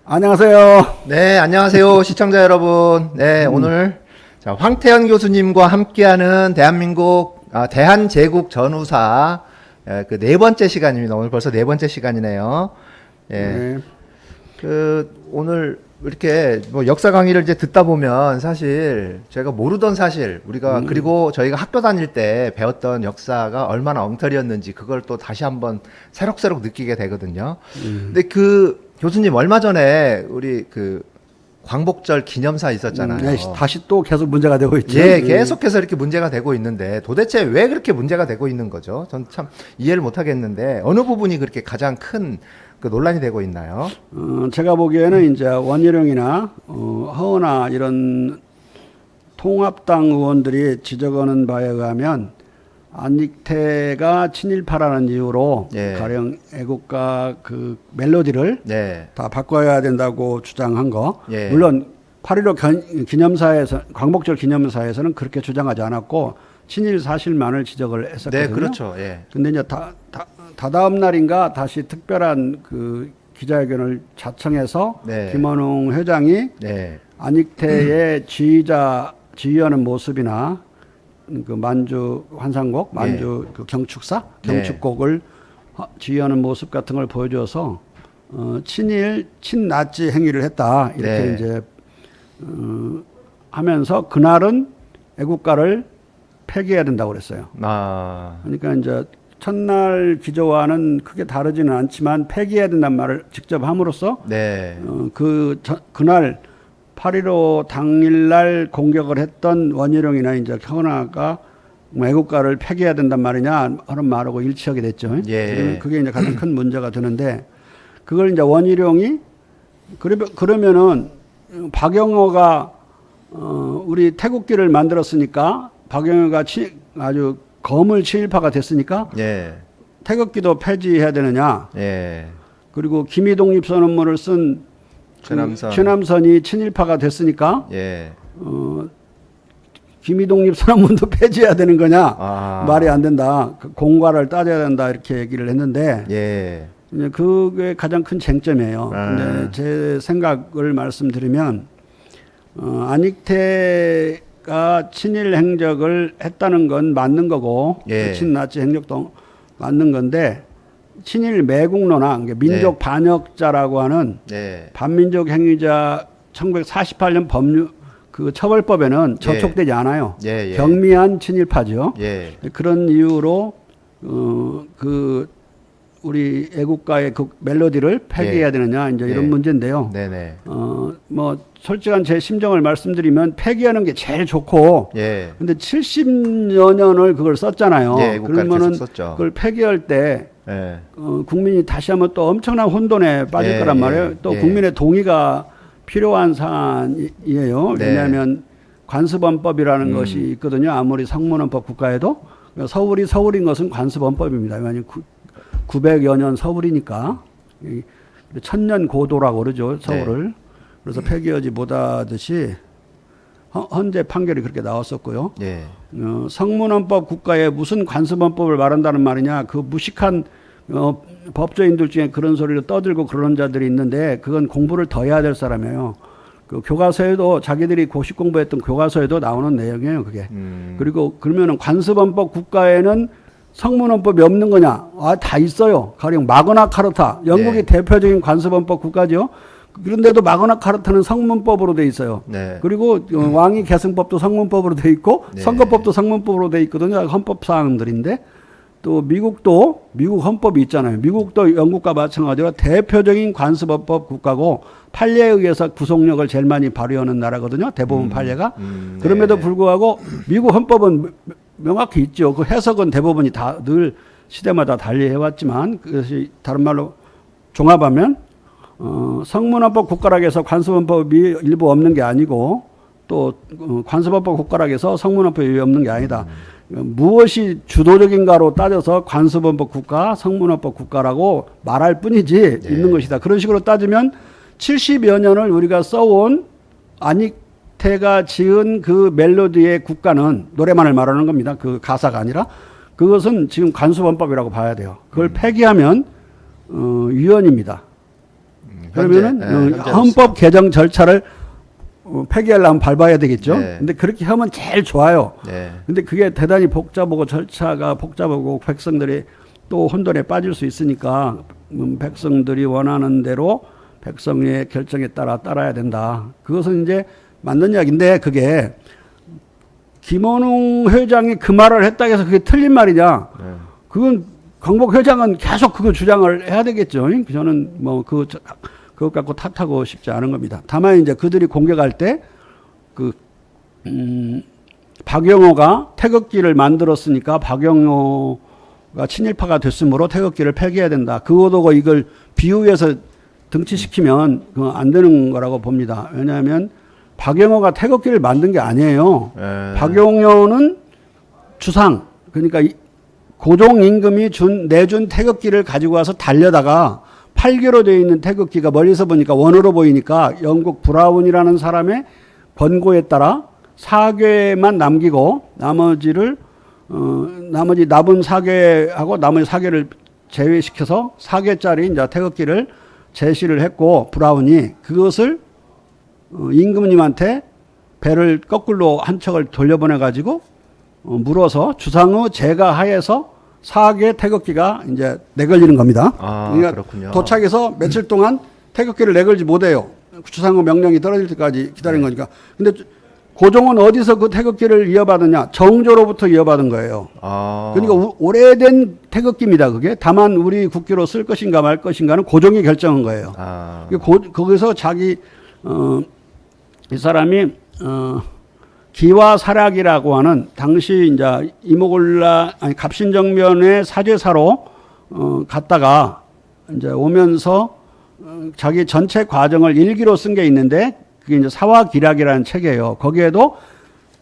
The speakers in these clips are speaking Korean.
안녕하세요. 네, 안녕하세요, 시청자 여러분. 네, 오늘 자, 황태현 교수님과 함께하는 대한민국 대한제국 전후사 그 네 번째 시간입니다. 오늘 벌써 네 번째 시간이네요. 예, 네. 오늘 이렇게 뭐 역사 강의를 이제 듣다 보면 사실 제가 모르던 사실 우리가 그리고 저희가 학교 다닐 때 배웠던 역사가 얼마나 엉터리였는지 그걸 또 다시 한번 새록새록 느끼게 되거든요. 근데 그 교수님 얼마 전에 우리 그 광복절 기념사 있었잖아요. 네, 다시 또 계속 문제가 되고 있죠. 예, 계속해서 이렇게 문제가 되고 있는데 도대체 왜 그렇게 문제가 되고 있는 거죠? 전 참 이해를 못 하겠는데 어느 부분이 그렇게 가장 큰 그 논란이 되고 있나요? 제가 보기에는 이제 원희룡이나 허은하 이런 통합당 의원들이 지적하는 바에 의하면 안익태가 친일파라는 이유로 예. 가령 애국가 그 멜로디를 네. 다 바꿔야 된다고 주장한 거. 예. 물론 8.15 기념사에서 광복절 기념사에서는 그렇게 주장하지 않았고 친일 사실만을 지적을 했었거든요. 네, 그렇죠. 예. 근데 이제 다다음 날인가 다시 특별한 그 기자회견을 자청해서 네. 김원웅 회장이 네. 안익태의 지휘하는 모습이나 그 만주 환상곡, 만주 그 경축곡을 지휘하는 모습 같은 걸 보여줘서 친일 친나치 행위를 했다 이렇게 네. 이제 하면서 그날은 애국가를 폐기해야 된다고 그랬어요. 그러니까 이제 첫날 기조와는 크게 다르지는 않지만 폐기해야 된다는 말을 직접 함으로써 네. 그날 8.15 당일날 공격을 했던 원희룡이나 이제 허은하가 애국가를 폐기해야 된단 말이냐 하는 말하고 일치하게 됐죠. 예. 그게 이제 가장 큰 문제가 되는데 그걸 이제 원희룡이 그러면은 박영호가 우리 태국기를 만들었으니까 박영호가 아주 거물 친일파가 됐으니까 예. 태극기도 폐지해야 되느냐. 예. 그리고 기미독립선언문을 쓴 최남선이 친일파가 됐으니까 예. 기미독립선언문도 폐지해야 되는 거냐. 말이 안 된다. 공과를 따져야 된다. 이렇게 얘기를 했는데 예. 그게 가장 큰 쟁점이에요. 근데 제 생각을 말씀드리면 안익태가 친일 행적을 했다는 건 맞는 거고 예. 친나치 행적도 맞는 건데 친일 매국노나 민족 반역자라고 하는 반민족 행위자 1948년 법률 그 처벌법에는 저촉되지 않아요. 경미한 친일파죠. 그런 이유로 그 우리 애국가의 그 멜로디를 폐기해야 되느냐 이제 이런 문제인데요. 뭐 솔직한 제 심정을 말씀드리면 폐기하는 게 제일 좋고. 근데 70여 년을 그걸 썼잖아요. 그러면은 그걸 폐기할 때 국민이 다시 한번 또 엄청난 혼돈에 빠질 거란 말이에요. 또 국민의 동의가 필요한 사안이에요. 왜냐하면 관습헌법이라는 것이 있거든요. 아무리 성문헌법 국가에도 서울이 서울인 것은 관습헌법입니다. 왜냐하면 900여 년 서울이니까 1000년 고도라고 그러죠. 서울을. 그래서 폐기하지 못하듯이 헌재 판결이 그렇게 나왔었고요. 성문헌법 국가에 무슨 관습헌법을 말한다는 말이냐. 그 무식한 법조인들 중에 그런 소리를 떠들고 그러는 자들이 있는데 그건 공부를 더 해야 될 사람이에요. 그 교과서에도 자기들이 고시 공부했던 교과서에도 나오는 내용이에요. 그게. 그리고 그러면은 관습헌법 국가에는 성문헌법이 없는 거냐? 다 있어요. 가령 마그나 카르타. 영국이 대표적인 관습헌법 국가죠. 그런데도 마그나 카르타는 성문법으로 돼 있어요. 그리고 왕위 계승법도 성문법으로 돼 있고 선거법도 성문법으로 돼 있거든요. 헌법 사항들인데 또 미국도 미국 헌법이 있잖아요. 미국도 영국과 마찬가지로 대표적인 관습헌법 국가고 판례에 의해서 구속력을 제일 많이 발휘하는 나라거든요. 대부분 판례가. 그럼에도 불구하고 미국 헌법은 명확히 있죠. 그 해석은 대부분이 다 늘 시대마다 달리 해왔지만 그것이 다른 말로 종합하면 성문헌법 국가락에서 관습헌법이 일부 없는 게 아니고 또 관습헌법 국가락에서 성문헌법이 없는 게 아니다. 무엇이 주도적인가로 따져서 관습헌법 국가, 성문헌법 국가라고 말할 뿐이지 있는 것이다. 그런 식으로 따지면 70여 년을 우리가 써온 안익태가 지은 그 멜로디의 국가는 노래만을 말하는 겁니다. 그 가사가 아니라 그것은 지금 관습헌법이라고 봐야 돼요. 그걸 폐기하면 위헌입니다. 그러면은 현재 헌법 개정 절차를 폐기하려면 밟아야 되겠죠. 네. 근데 그렇게 하면 제일 좋아요. 네. 근데 그게 대단히 복잡하고 절차가 복잡하고 백성들이 또 혼돈에 빠질 수 있으니까 백성들이 원하는 대로 백성의 결정에 따라야 된다. 그것은 이제 맞는 이야기인데 그게 김원웅 회장이 그 말을 했다 해서 그게 틀린 말이냐. 네. 그건 강복 회장은 계속 그거 주장을 해야 되겠죠. 저는 뭐 그것 갖고 탓하고 싶지 않은 겁니다. 다만 이제 그들이 공격할 때 박영호가 태극기를 만들었으니까 박영호가 친일파가 됐으므로 태극기를 폐기해야 된다. 그거도 이걸 비유해서 등치시키면 그건 안 되는 거라고 봅니다. 왜냐하면 박영호가 태극기를 만든 게 아니에요. 박영호는 주상, 그러니까 고종 임금이 내준 태극기를 가지고 와서 달려다가 8개로 되어 있는 태극기가 멀리서 보니까 원으로 보이니까 영국 브라운이라는 사람의 권고에 따라 4개만 남기고 나머지 남은 4개하고 나머지 4개를 제외시켜서 4개짜리 이제 태극기를 제시를 했고 브라운이 그것을 임금님한테 배를 거꾸로 한 척을 돌려보내 가지고 물어서 주상의 제가 하에서 4개 태극기가 이제 내걸리는 겁니다. 그러니까 그렇군요. 도착해서 며칠 동안 태극기를 내걸지 못해요. 주상의 명령이 떨어질 때까지 기다린 거니까. 근데 고종은 어디서 그 태극기를 이어받느냐? 정조로부터 이어받은 거예요. 그러니까 오래된 태극기입니다. 그게 다만 우리 국기로 쓸 것인가 말 것인가는 고종이 결정한 거예요. 거기서 자기 이 사람이 기와사략이라고 하는 당시 이제 갑신정변의 사제사로 갔다가 이제 오면서 자기 전체 과정을 일기로 쓴 게 있는데 그게 이제 사화기략이라는 책이에요. 거기에도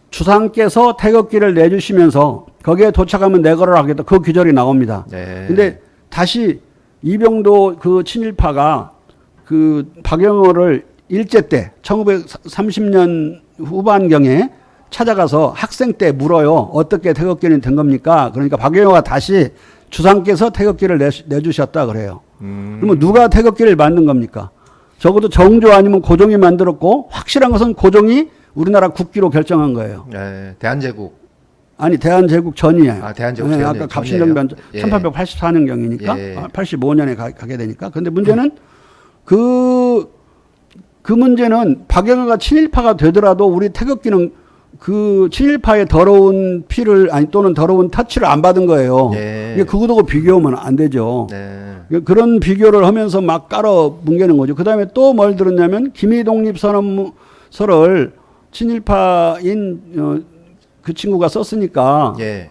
주상께서 태극기를 내주시면서 거기에 도착하면 내거를 하겠다. 그 규절이 나옵니다. 네. 근데 다시 이병도 그 친일파가 그 박영호를 일제 때 1930년 후반경에 찾아가서 학생 때 물어요. 어떻게 태극기는 된 겁니까? 그러니까 박영호가 다시 주상께서 태극기를 내주셨다 그래요. 그러면 누가 태극기를 만든 겁니까? 적어도 정조 아니면 고종이 만들었고 확실한 것은 고종이 우리나라 국기로 결정한 거예요. 네, 대한제국. 아니 대한제국 전이에요. 대한제국 네, 전이에요. 아까 갑신정변 예. 1884년경이니까 85년에 가게 되니까. 그런데 문제는 그 문제는 박영호가 친일파가 되더라도 우리 태극기는 그 친일파의 더러운 피를 또는 더러운 터치를 안 받은 거예요. 네. 그거하고 비교하면 안 되죠. 네. 그런 비교를 하면서 막 깔아 뭉개는 거죠. 그 다음에 또 뭘 들었냐면 김희독립선언서를 친일파인 그 친구가 썼으니까. 예.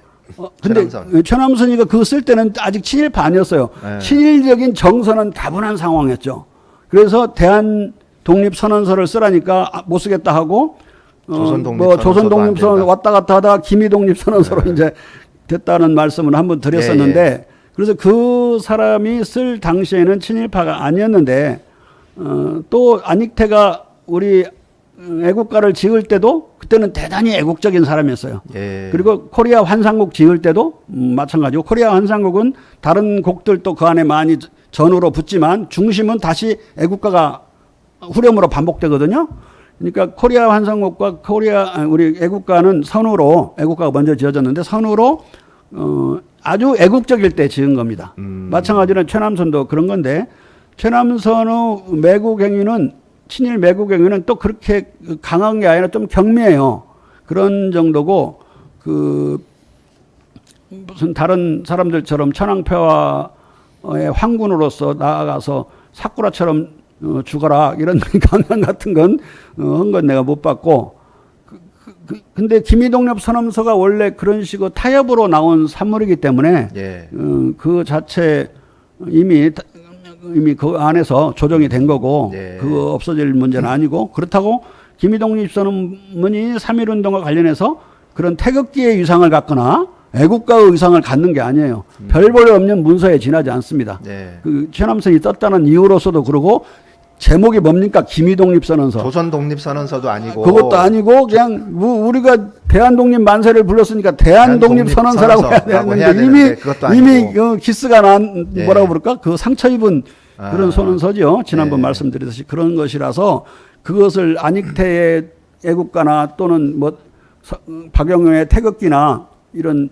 근데 최남선이가 그거 쓸 때는 아직 친일파 아니었어요. 네. 친일적인 정서는 다분한 상황이었죠. 그래서 대한독립선언서를 쓰라니까 못 쓰겠다 하고 조선독립선언서 왔다 갔다 하다가 김희독립선언서로 이제 됐다는 말씀을 한번 드렸었는데 그래서 그 사람이 쓸 당시에는 친일파가 아니었는데 또 안익태가 우리 애국가를 지을 때도 그때는 대단히 애국적인 사람이었어요. 그리고 코리아 환상곡 지을 때도 마찬가지고 코리아 환상곡은 다른 곡들도 그 안에 많이 전으로 붙지만 중심은 다시 애국가가 후렴으로 반복되거든요. 그러니까 코리아 환상곡과 우리 애국가는 선우로 애국가가 먼저 지어졌는데 선우로 아주 애국적일 때 지은 겁니다. 마찬가지로 최남선도 그런 건데 최남선의 매국행위는 친일 매국행위는 또 그렇게 강한 게 아니라 좀 경미해요. 그런 정도고 무슨 다른 사람들처럼 천황폐하의 황군으로서 나아가서 사쿠라처럼 죽어라 이런 강연 같은 건 한 건 내가 못 봤고 근데 김희독립 선언서가 원래 그런 식으로 타협으로 나온 산물이기 때문에 그 자체 이미 그 안에서 조정이 된 거고 그거 없어질 문제는 아니고 그렇다고 김희독립 선언문이 3.1운동과 관련해서 그런 태극기의 위상을 갖거나 애국가의 위상을 갖는 게 아니에요. 별 볼 없는 문서에 지나지 않습니다. 그 최남선이 떴다는 이유로서도 그러고 제목이 뭡니까? 김희독립선언서. 조선독립선언서도 아니고. 그것도 아니고 그냥 우리가 대한독립 만세를 불렀으니까 대한독립선언서라고 해야 되는데 이미 기스가 난 뭐라고 부를까? 그 상처 입은 그런 선언서죠. 지난번 네. 말씀드렸듯이 그런 것이라서 그것을 안익태의 애국가나 또는 뭐 박영영의 태극기나 이런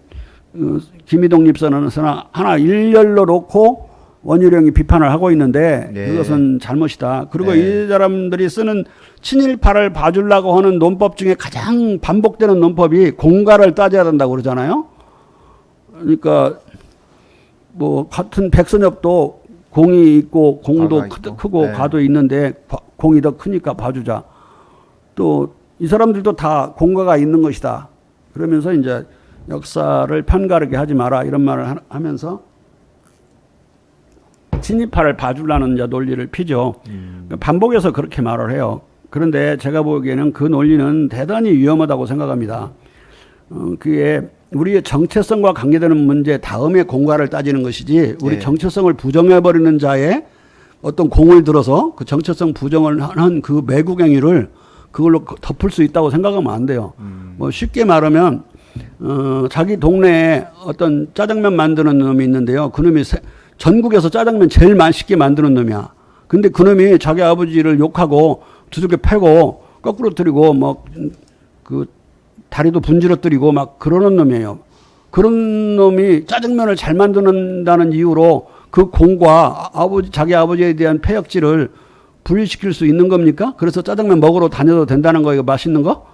김희동 선언서나 하나 일렬로 놓고 원희룡이 비판을 하고 있는데 네. 그것은 잘못이다. 그리고 네. 이 사람들이 쓰는 친일파를 봐주려고 하는 논법 중에 가장 반복되는 논법이 공가를 따져야 된다고 그러잖아요. 그러니까 뭐 같은 백선엽도 공이 있고 공도 가가 있고. 크고 네. 가도 있는데 공이 더 크니까 봐주자. 또 이 사람들도 다 공가가 있는 것이다. 그러면서 이제 역사를 편가르게 하지 마라 이런 말을 하면서 친일파를 봐주려는 이제 논리를 피죠. 반복해서 그렇게 말을 해요. 그런데 제가 보기에는 그 논리는 대단히 위험하다고 생각합니다. 그게 우리의 정체성과 관계되는 문제 다음에 공가를 따지는 것이지 우리 네. 정체성을 부정해버리는 자의 어떤 공을 들어서 그 정체성 부정을 하는 그 매국 행위를 그걸로 덮을 수 있다고 생각하면 안 돼요. 뭐 쉽게 말하면 자기 동네에 어떤 짜장면 만드는 놈이 있는데요. 그놈이 전국에서 짜장면 제일 맛있게 만드는 놈이야. 근데 그놈이 자기 아버지를 욕하고 두들겨 패고 거꾸로 때리고 뭐 그 다리도 분지러뜨리고 막 그러는 놈이에요. 그런 놈이 짜장면을 잘 만드는다는 이유로 그 공과 자기 아버지에 대한 패역질을 분리시킬 수 있는 겁니까? 그래서 짜장면 먹으러 다녀도 된다는 거예요. 맛있는 거?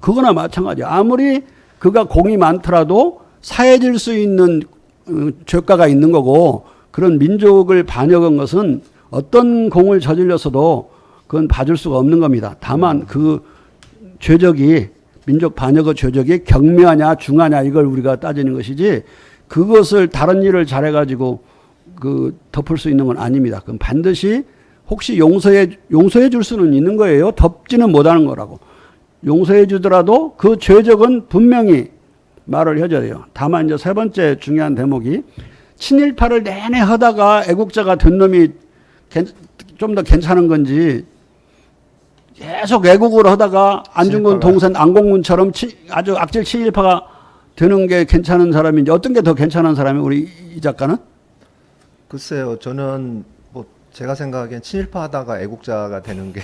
그거나 마찬가지야. 아무리 그가 공이 많더라도 사해질 수 있는 죄가가 있는 거고 그런 민족을 반역한 것은 어떤 공을 저질렀어도 그건 봐줄 수가 없는 겁니다. 다만 그 죄적이 민족 반역의 죄적이 경미하냐 중하냐 이걸 우리가 따지는 것이지 그것을 다른 일을 잘해가지고 그 덮을 수 있는 건 아닙니다. 그럼 반드시 혹시 용서해 줄 수는 있는 거예요. 덮지는 못하는 거라고. 용서해 주더라도 그 죄적은 분명히 말을 해줘야 돼요. 다만 이제 세 번째 중요한 대목이 친일파를 내내 하다가 애국자가 된 놈이 좀 더 괜찮은 건지 계속 애국을 하다가 안중근 동생 안공문처럼 아주 악질 친일파가 되는 게 괜찮은 사람인지 어떤 게 더 괜찮은 사람이 우리 이 작가는? 글쎄요, 저는 뭐 제가 생각하기엔 친일파 하다가 애국자가 되는 게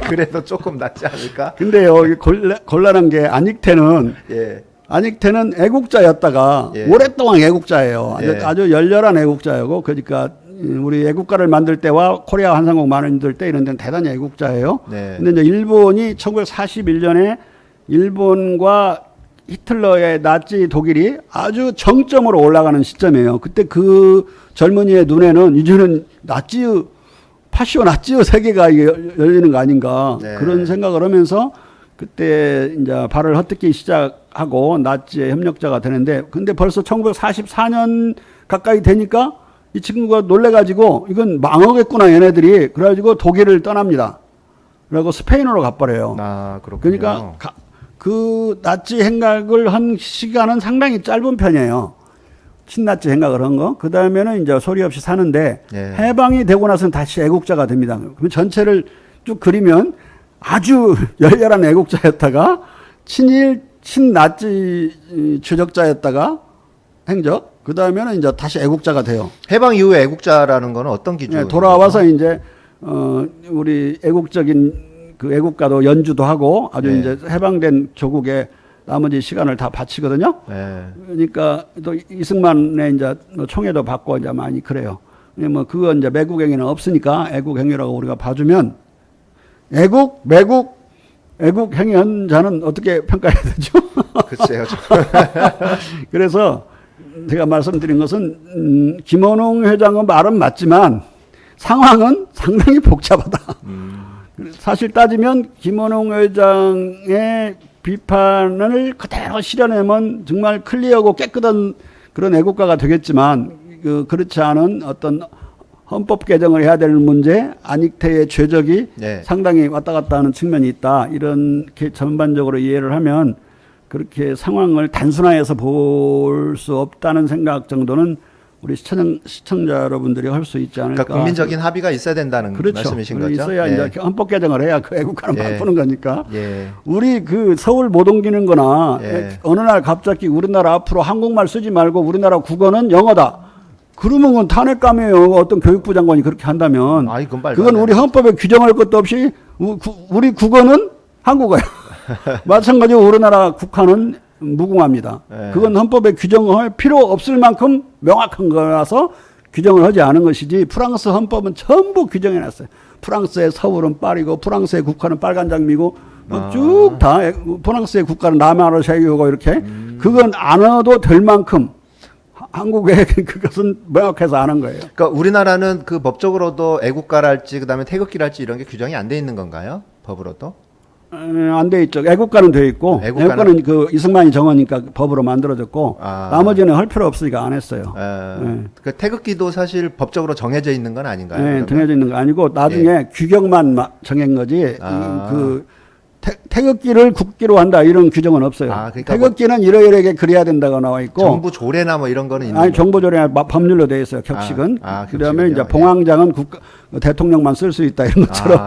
그래도 조금 낫지 않을까? 근데요, 곤란한 게 안익태는 예. 안익태는 애국자였다가 예. 오랫동안 애국자예요. 예. 아주 열렬한 애국자이고 그러니까 우리 애국가를 만들 때와 코리아 환상곡 만들 때 이런 데는 대단히 애국자예요. 네. 근데 이제 일본이 1941년에 일본과 히틀러의 나치 독일이 아주 정점으로 올라가는 시점이에요. 그때 그 젊은이의 눈에는 이제는 파시오 나치의 세계가 열리는 거 아닌가. 네. 그런 생각을 하면서 그때 이제 발을 헛듣기 시작하고 나치의 협력자가 되는데 근데 벌써 1944년 가까이 되니까 이 친구가 놀래가지고 이건 망하겠구나 얘네들이 그래가지고 독일을 떠납니다. 그리고 스페인으로 가버려요. 아, 그렇군요. 그러니까 그 나치 행각을 한 시간은 상당히 짧은 편이에요. 친나치 행각을 한 거. 그 다음에는 이제 소리 없이 사는데 예. 해방이 되고 나서는 다시 애국자가 됩니다. 그럼 전체를 쭉 그리면 아주 열렬한 애국자였다가 친나치 추적자였다가 행적. 그 다음에는 이제 다시 애국자가 돼요. 해방 이후에 애국자라는 거는 어떤 기준? 네, 돌아와서 이제 우리 애국적인 그 애국가도 연주도 하고 아주 네. 이제 해방된 조국에 나머지 시간을 다 바치거든요. 네. 그러니까 또 이승만의 이제 총애도 받고 이제 많이 그래요. 뭐 그거 이제 매국 행위는 없으니까 애국 행위라고 우리가 봐주면 애국 행위한 자는 어떻게 평가해야 되죠? 글쎄요. 그래서 제가 말씀드린 것은 김원웅 회장의 말은 맞지만 상황은 상당히 복잡하다. 사실 따지면 김원웅 회장의 비판을 그대로 실현하면 정말 클리어하고 깨끗한 그런 애국가가 되겠지만 그렇지 않은 어떤 헌법 개정을 해야 될 문제, 안익태의 죄적이 네. 상당히 왔다 갔다 하는 측면이 있다. 이렇게 전반적으로 이해를 하면 그렇게 상황을 단순화해서 볼 수 없다는 생각 정도는 우리 시청자 여러분들이 할 수 있지 않을까. 그러니까 국민적인 합의가 있어야 된다는 그렇죠. 말씀이신 거죠? 있어야 예. 이제 헌법 개정을 해야 그 애국가는 예. 바꾸는 거니까. 예. 우리 그 서울 못 옮기는 거나 예. 어느 날 갑자기 우리나라 앞으로 한국말 쓰지 말고 우리나라 국어는 영어다. 그러면 그건 탄핵감이에요. 어떤 교육부 장관이 그렇게 한다면. 아이, 그건 말도 그건 안 우리 헌법에 규정할 것도 없이 우리 국어는 한국어예요. 마찬가지로 우리나라 국화는 무궁화입니다. 네. 그건 헌법에 규정할 필요 없을 만큼 명확한 거라서 규정을 하지 않은 것이지 프랑스 헌법은 전부 규정해놨어요. 프랑스의 서울은 파리고 프랑스의 국화는 빨간 장미고 쭉 다 프랑스의 국가는 남아르샤이고 이렇게 그건 안 해도 될 만큼 한국에 그것은 명확해서 안 한 거예요. 그러니까 우리나라는 그 법적으로도 애국가랄지 그다음에 태극기랄지 이런 게 규정이 안 돼 있는 건가요? 법으로도? 안 돼 있죠. 애국가는 돼 있고 애국가는 그 이승만이 정하니까 법으로 만들어졌고 나머지는 할 필요 없으니까 안 했어요. 그 태극기도 사실 법적으로 정해져 있는 건 아닌가요? 네, 정해져 있는 거 아니고 나중에 규격만 정한 거지. 그 태극기를 국기로 한다 이런 규정은 없어요. 그러니까 태극기는 이러이러하게 그려야 된다고 나와 있고 정부 조례나 뭐 이런 거는 있는 아니 정부 조례나 법률로 돼 있어요. 격식은. 그다음에 이제 봉황장은 대통령만 쓸 수 있다 이런 것처럼.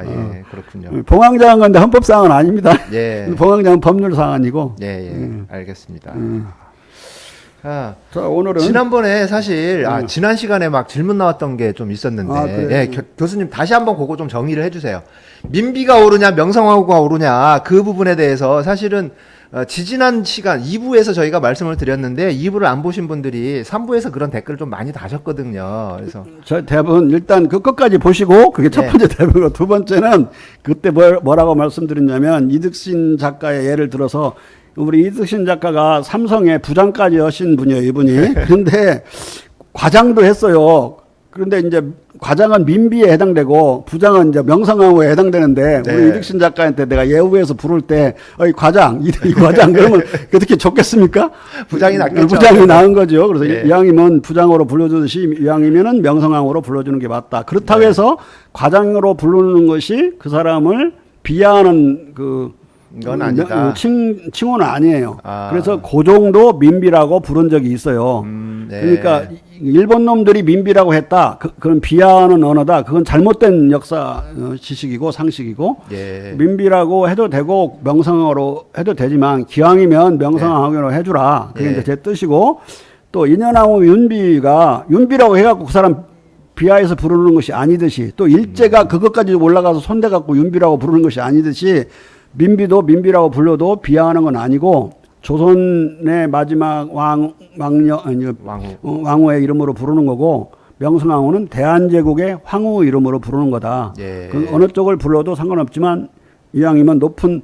예, 그렇군요. 봉황장은 근데 헌법사항은 아닙니다. 예. 봉황장은 법률사항이고. 예, 알겠습니다. 자, 오늘은 지난번에 사실 지난 시간에 막 질문 나왔던 게 좀 있었는데 예, 교수님 다시 한번 그거 좀 정리를 해주세요. 민비가 오르냐 명성황후가 오르냐 그 부분에 대해서 사실은 지지난 시간 2부에서 저희가 말씀을 드렸는데 2부를 안 보신 분들이 3부에서 그런 댓글을 좀 많이 다셨거든요. 그래서 저 대부분 일단 그 끝까지 보시고 그게 첫 번째 대부분이고 두 번째는 그때 뭐라고 말씀드렸냐면 이득신 작가의 예를 들어서 우리 이득신 작가가 삼성의 부장까지 하신 분이에요, 이분이. 그런데 과장도 했어요. 그런데 이제 과장은 민비에 해당되고 부장은 이제 명성황후에 해당되는데 우리 이득신 작가한테 내가 예우에서 부를 때 어이 과장, 이 과장 그러면 어떻게 좋겠습니까? 부장이 낫겠죠. 부장이 나은 거죠. 그래서 이왕이면 부장으로 불러주듯이 이왕이면은 명성황후로 불러주는 게 맞다. 그렇다고 해서 과장으로 부르는 것이 그 사람을 비하하는 건 아니다. 칭호는 아니에요. 그래서 그 정도 민비라고 부른 적이 있어요. 그러니까 일본 놈들이 민비라고 했다. 그런 비하하는 언어다. 그건 잘못된 역사 지식이고 상식이고 민비라고 해도 되고 명성황후로 해도 되지만 기왕이면 명성황후로 해주라. 그게 이제 제 뜻이고 또 인현왕후 윤비라고 해갖고 그 사람 비하해서 부르는 것이 아니듯이 또 일제가 그것까지 올라가서 손대갖고 윤비라고 부르는 것이 아니듯이 민비도 민비라고 불러도 비하하는 건 아니고 조선의 마지막 왕후의 이름으로 부르는 거고 명성황후는 대한제국의 황후 이름으로 부르는 거다. 그 어느 쪽을 불러도 상관없지만 이왕이면 높은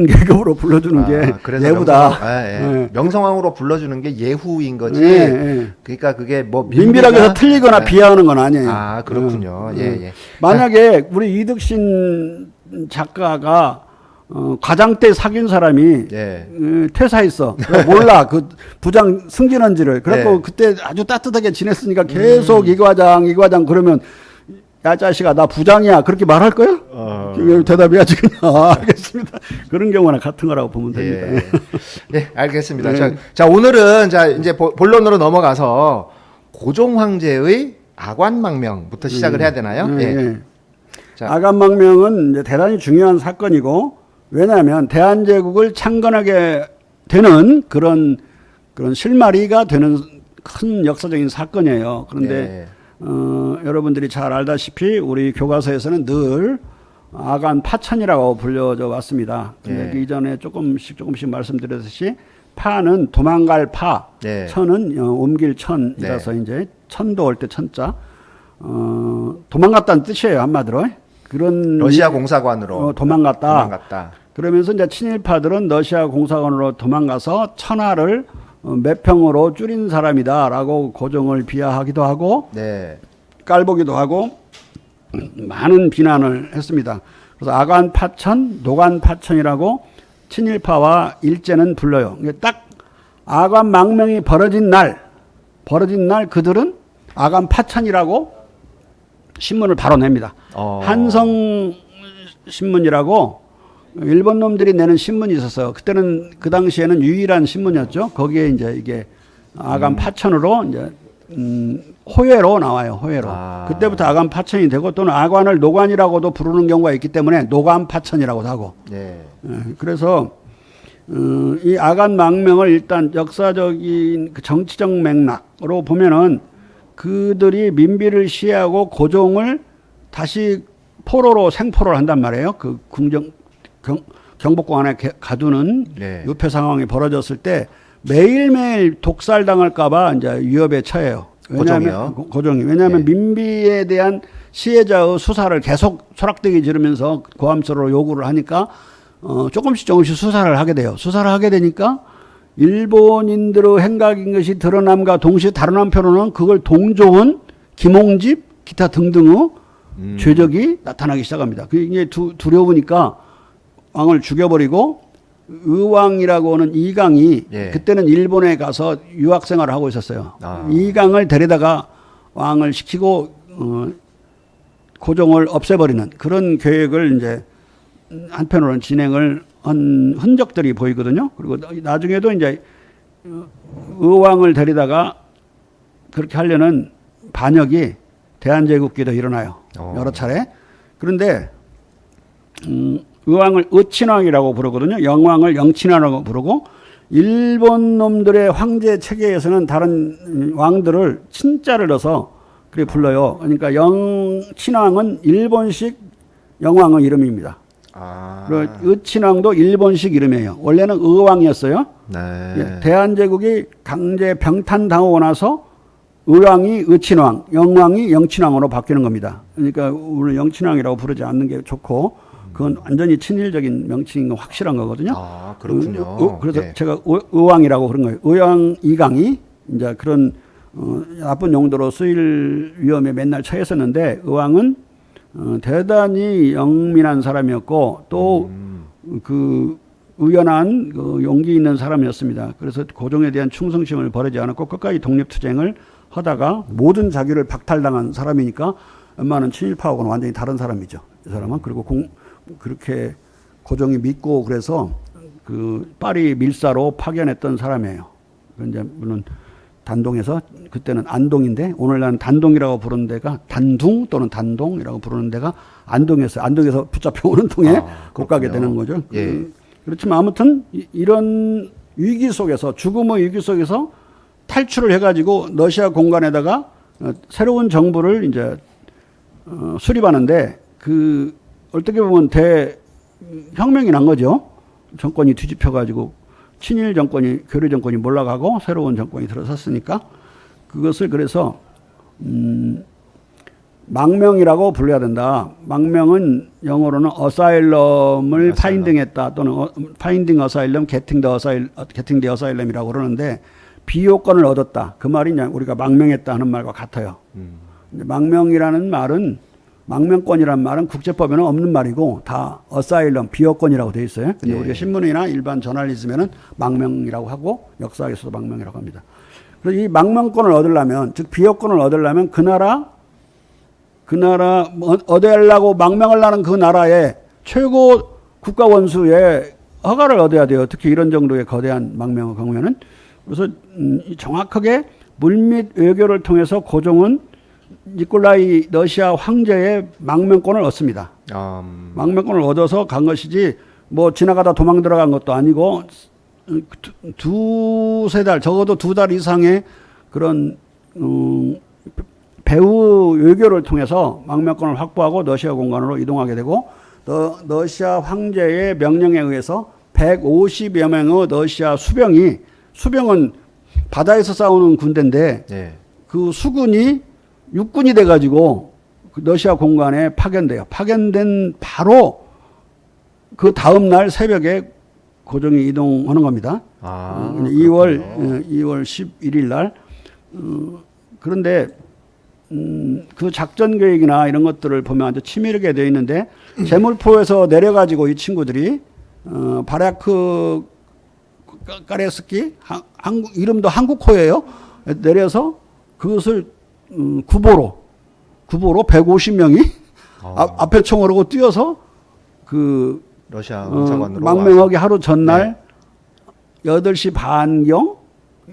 계급으로 불러주는 게 예후다. 명성황후로 불러주는 게 예후인 거지. 그러니까 그게 뭐 민비라고 해서 틀리거나 비하하는 건 아니에요. 그렇군요. 만약에 우리 이득신 작가가 과장 때 사귄 사람이 퇴사했어. 몰라 그 부장 승진한지를. 그래갖고 그때 아주 따뜻하게 지냈으니까 계속 이 과장 그러면 야 자식아 나 부장이야 그렇게 말할 거야? 대답해야지 그냥. 알겠습니다. 그런 경우나 같은 거라고 보면 됩니다. 알겠습니다. 자 오늘은 이제 본론으로 넘어가서 고종 황제의 아관망명부터 시작을 해야 되나요? 아관망명은 이제 대단히 중요한 사건이고 왜냐하면 대한제국을 창건하게 되는 그런 실마리가 되는 큰 역사적인 사건이에요. 그런데 여러분들이 잘 알다시피 우리 교과서에서는 늘 아간 파천이라고 불려져 왔습니다. 근데 그 이전에 조금씩 말씀드렸듯이 파는 도망갈 파, 천은 옮길 천이라서 이제 천도 올 때 천자, 도망갔다는 뜻이에요 한마디로. 그런 러시아 공사관으로 도망갔다. 그러면서 이제 친일파들은 러시아 공사관으로 도망가서 천하를 몇 평으로 줄인 사람이다라고 고종을 비하하기도 하고 깔보기도 하고 많은 비난을 했습니다. 그래서 아관파천, 노관파천이라고 친일파와 일제는 불러요. 딱 아관망명이 벌어진 날 그들은 아관파천이라고 신문을 바로 냅니다. 한성신문이라고 일본 놈들이 내는 신문이 있었어요. 그때는 그 당시에는 유일한 신문이었죠. 거기에 이제 이게 아관파천으로 이제 호외로 나와요. 호외로. 그때부터 아관파천이 되고 또는 아관을 노관이라고도 부르는 경우가 있기 때문에 노관파천이라고도 하고. 그래서 이 아간 망명을 일단 역사적인 그 정치적 맥락으로 보면은 그들이 민비를 시해하고 고종을 다시 포로로 생포로를 한단 말이에요. 그 경복궁 안에 가두는 네. 유폐 상황이 벌어졌을 때 매일매일 독살당할까봐 이제 위협에 처해요. 왜냐하면 고종이 왜냐하면 네. 민비에 대한 시해자의 수사를 계속 소락되게 지르면서 고함스러워 요구를 하니까 조금씩 수사를 하게 돼요. 수사를 하게 되니까 일본인들의 행각인 것이 드러남과 동시에 다른 한편으로는 그걸 동조한 김홍집 기타 등등의 죄적이 나타나기 시작합니다. 그게 두려우니까 왕을 죽여버리고 의왕이라고 하는 이강이 예. 그때는 일본에 가서 유학 생활을 하고 있었어요. 아. 이강을 데려다가 왕을 시키고 고종을 없애버리는 그런 계획을 이제 한편으로는 진행을 한 흔적들이 보이거든요. 그리고 나중에도 이제 의왕을 데리다가 그렇게 하려는 반역이 대한제국기도 일어나요. 여러 차례. 그런데 의왕을 의친왕이라고 부르거든요. 영왕을 영친왕이라고 부르고 일본 놈들의 황제 체계에서는 다른 왕들을 친자를 넣어서 그렇게 불러요. 그러니까 영친왕은 일본식 영왕의 이름입니다. 그리고 의친왕도 일본식 이름이에요. 원래는 의왕이었어요. 네. 대한제국이 강제 병탄당하고 나서 의왕이 의친왕, 영왕이 영친왕으로 바뀌는 겁니다. 그러니까 우리는 영친왕이라고 부르지 않는 게 좋고 그건 완전히 친일적인 명칭인 건 확실한 거거든요. 아, 그렇군요. 그래서 네. 제가 의왕이라고 그런 거예요. 의왕 이강이 이제 그런 나쁜 용도로 쓰일 위험에 맨날 처했었는데 의왕은 대단히 영민한 사람이었고 또 그 의연한 그 용기 있는 사람이었습니다. 그래서 고종에 대한 충성심을 버리지 않았고 끝까지 독립투쟁을 하다가 모든 자기를 박탈당한 사람이니까 웬만한 친일파하고는 완전히 다른 사람이죠. 이 사람은. 그리고 그렇게 고종이 믿고 그래서 그 파리 밀사로 파견했던 사람이에요. 이제 물론 단동에서 그때는 안동인데 오늘날은 단동이라고 부르는 데가 단둥 또는 단동이라고 부르는 데가 안동이었어요. 안동에서 붙잡혀 오는 통에 못 가게 되는 거죠. 예. 그렇지만 아무튼 이런 위기 속에서 죽음의 위기 속에서 탈출을 해가지고 러시아 공간에다가 새로운 정부를 이제 수립하는데 그 어떻게 보면 대혁명이 난 거죠. 정권이 뒤집혀가지고 친일 정권이 교류 정권이 몰락하고 새로운 정권이 들어섰으니까 그것을 그래서 망명이라고 불러야 된다. 망명은 영어로는 어사일럼을 파인딩했다 또는 파인딩 어사일럼, 게팅 더 어사일럼이라고 그러는데 비호권을 얻었다. 그 말이 그냥 우리가 망명했다 하는 말과 같아요. 망명이라는 말은 망명권이라는 말은 국제법에는 없는 말이고 다 어사일럼, 비호권이라고 되어 있어요. 근데 예. 우리가 신문이나 일반 저널리즘에는 망명이라고 하고 역사에서도 망명이라고 합니다. 그래서 이 망명권을 얻으려면 즉 비호권을 얻으려면 그 나라 얻으려고 망명을 하는 그 나라의 최고 국가 원수의 허가를 얻어야 돼요. 특히 이런 정도의 거대한 망명의 경우에는. 그래서 정확하게 물밑 외교를 통해서 고종은 니콜라이 러시아 황제의 망명권을 얻습니다. 망명권을 얻어서 간 것이지 뭐 지나가다 도망 들어간 것도 아니고 두세 달 적어도 2달 이상의 그런 배후 외교를 통해서 망명권을 확보하고 러시아 공간으로 이동하게 되고 러시아 황제의 명령에 의해서 150여 명의 러시아 수병은 바다에서 싸우는 군대인데 네. 그 수군이 육군이 돼가지고 러시아 공간에 파견돼요. 파견된 바로 그 다음 날 새벽에 고종이 이동하는 겁니다. 2월 11일 날. 그런데 그 작전 계획이나 이런 것들을 보면 아주 치밀하게 되어 있는데 제물포에서 내려가지고 이 친구들이 바랴크 까레스키 이름도 한국호예요. 내려서 그것을 구보로 150명이 앞에 총으로 뛰어서 그 러시아 공사관으로 망명하기 하루 전날 8시 반경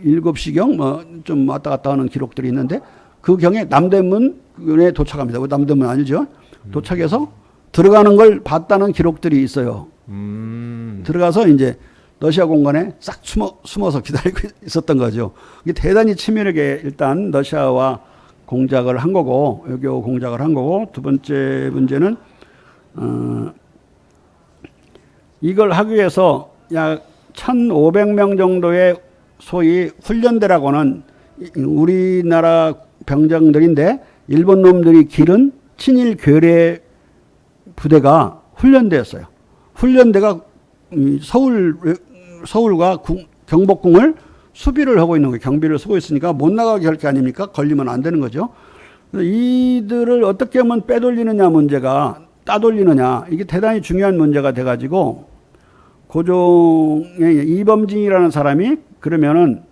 7시경 뭐 좀 왔다 갔다 하는 기록들이 있는데 그 경에 남대문에 도착합니다. 남대문 아니죠? 도착해서 들어가는 걸 봤다는 기록들이 있어요. 들어가서 이제 러시아 공간에 싹 숨어서 기다리고 있었던 거죠. 이게 대단히 치밀하게 일단 러시아와 공작을 한 거고, 외교 공작을 한 거고, 두 번째 문제는, 이걸 하기 위해서 약 1,500명 정도의 소위 훈련대라고는 우리나라 병장들인데 일본 놈들이 기른 친일 괴뢰 부대가 훈련대였어요. 훈련대가 서울과 경복궁을 수비를 하고 있는 거예요. 경비를 쓰고 있으니까 못 나가게 할 게 아닙니까? 걸리면 안 되는 거죠. 이들을 어떻게 하면 빼돌리느냐 문제가, 따돌리느냐, 이게 대단히 중요한 문제가 돼가지고 고종의 이범진이라는 사람이 그러면은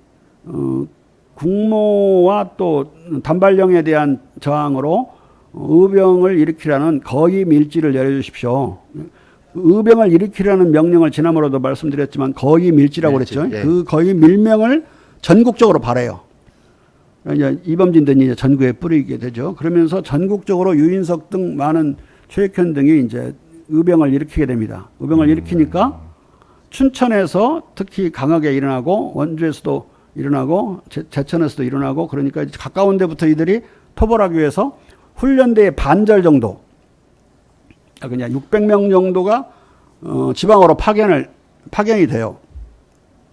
국모와 또 단발령에 대한 저항으로 의병을 일으키라는 거의 밀지를 내려주십시오. 의병을 일으키라는 명령을 지난번에도 말씀드렸지만 거의 밀지라고 그랬죠. 예. 그 거의 밀명을 전국적으로 발해요. 이제 이범진 등이 이제 전국에 뿌리게 되죠. 그러면서 전국적으로 유인석 등 많은 최익현 등이 이제 의병을 일으키게 됩니다. 의병을 일으키니까 춘천에서 특히 강하게 일어나고 원주에서도 일어나고 제천에서도 일어나고 그러니까 이제 가까운 데부터 이들이 토벌하기 위해서 훈련대의 반절 정도, 그냥 600명 정도가 지방으로 파견이 돼요.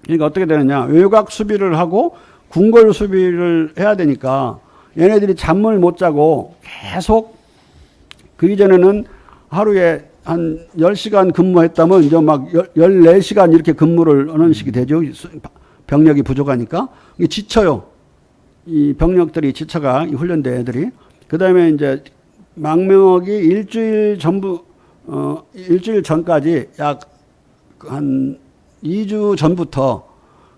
그러니까 어떻게 되느냐, 외곽 수비를 하고 궁궐 수비를 해야 되니까 얘네들이 잠을 못 자고 계속, 그 이전에는 하루에 한 10시간 근무했다면 이제 막 14시간 이렇게 근무를 하는 식이 되죠. 병력이 부족하니까. 이게 지쳐요. 이 병력들이 지쳐가, 이 훈련대 애들이. 그 다음에 이제 망명하기 일주일 전까지 약 한 2주 전부터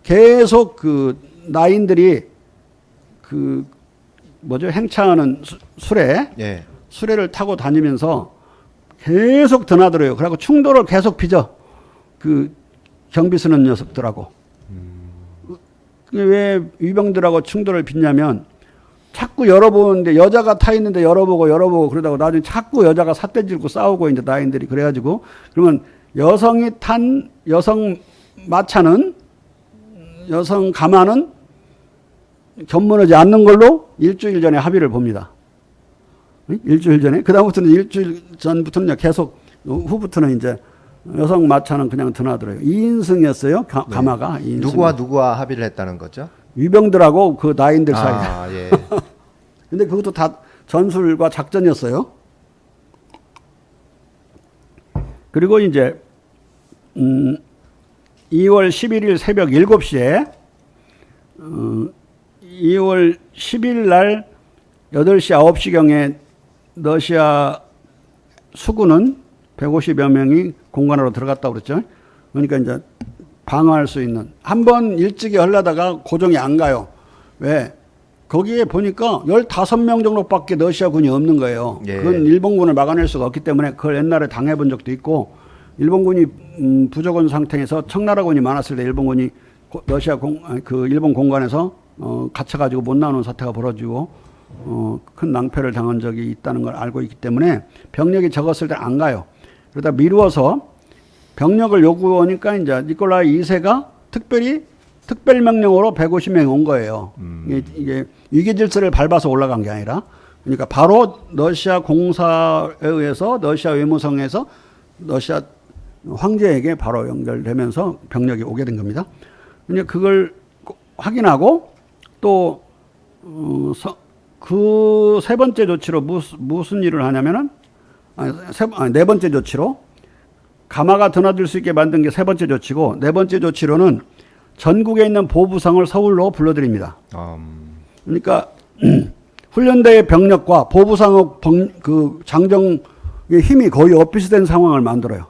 계속 그 나인들이 그 행차하는 예. 수레를 타고 다니면서 계속 드나들어요. 그래갖고 충돌을 계속 빚어. 그 경비 쓰는 녀석들하고. 왜 위병들하고 충돌을 빚냐면 자꾸 열어보는데 여자가 타 있는데 열어보고 그러다가 나중에 자꾸 여자가 삿대질고 싸우고 이제 나인들이 그래가지고, 그러면 여성이 탄 여성 마차는, 여성 가마는 견문하지 않는 걸로 일주일 전에 합의를 봅니다. 일주일 전에. 그다음부터는 일주일 전부터는 계속, 후부터는 이제 여성 마차는 그냥 드나들어요. 2인승이었어요. 가마가. 2인승. 누구와 합의를 했다는 거죠? 위병들하고 그 나인들 사이. 예. 근데 그것도 다 전술과 작전이었어요. 그리고 이제 2월 11일 새벽 7시에 2월 10일 날 8시 9시경에 러시아 수군은 150여 명이 공간으로 들어갔다고 그랬죠. 그러니까 이제 방어할 수 있는. 한 번 일찍이 하려다가 고종이 안 가요. 왜? 거기에 보니까 15명 정도밖에 러시아군이 없는 거예요. 그건 일본군을 막아낼 수가 없기 때문에 그걸 옛날에 당해본 적도 있고, 일본군이 부족한 상태에서 청나라군이 많았을 때 일본군이 일본 공간에서 갇혀가지고 못 나오는 사태가 벌어지고 큰 낭패를 당한 적이 있다는 걸 알고 있기 때문에 병력이 적었을 때 안 가요. 그러다 미루어서 병력을 요구하니까 이제 니콜라이 2세가 특별 명령으로 150명 온 거예요. 이게 위기 질서를 밟아서 올라간 게 아니라, 그러니까 바로 러시아 공사에 의해서 러시아 외무성에서 러시아 황제에게 바로 연결되면서 병력이 오게 된 겁니다. 그러니까 그걸 확인하고 또 그 세 번째 조치로 무슨 일을 하냐면은, 네 번째 조치로, 가마가 드나들 수 있게 만든 게 세 번째 조치고, 네 번째 조치로는 전국에 있는 보부상을 서울로 불러들입니다. 그러니까 훈련대의 병력과 보부상의 그 장정의 힘이 거의 엇비슷한 상황을 만들어요.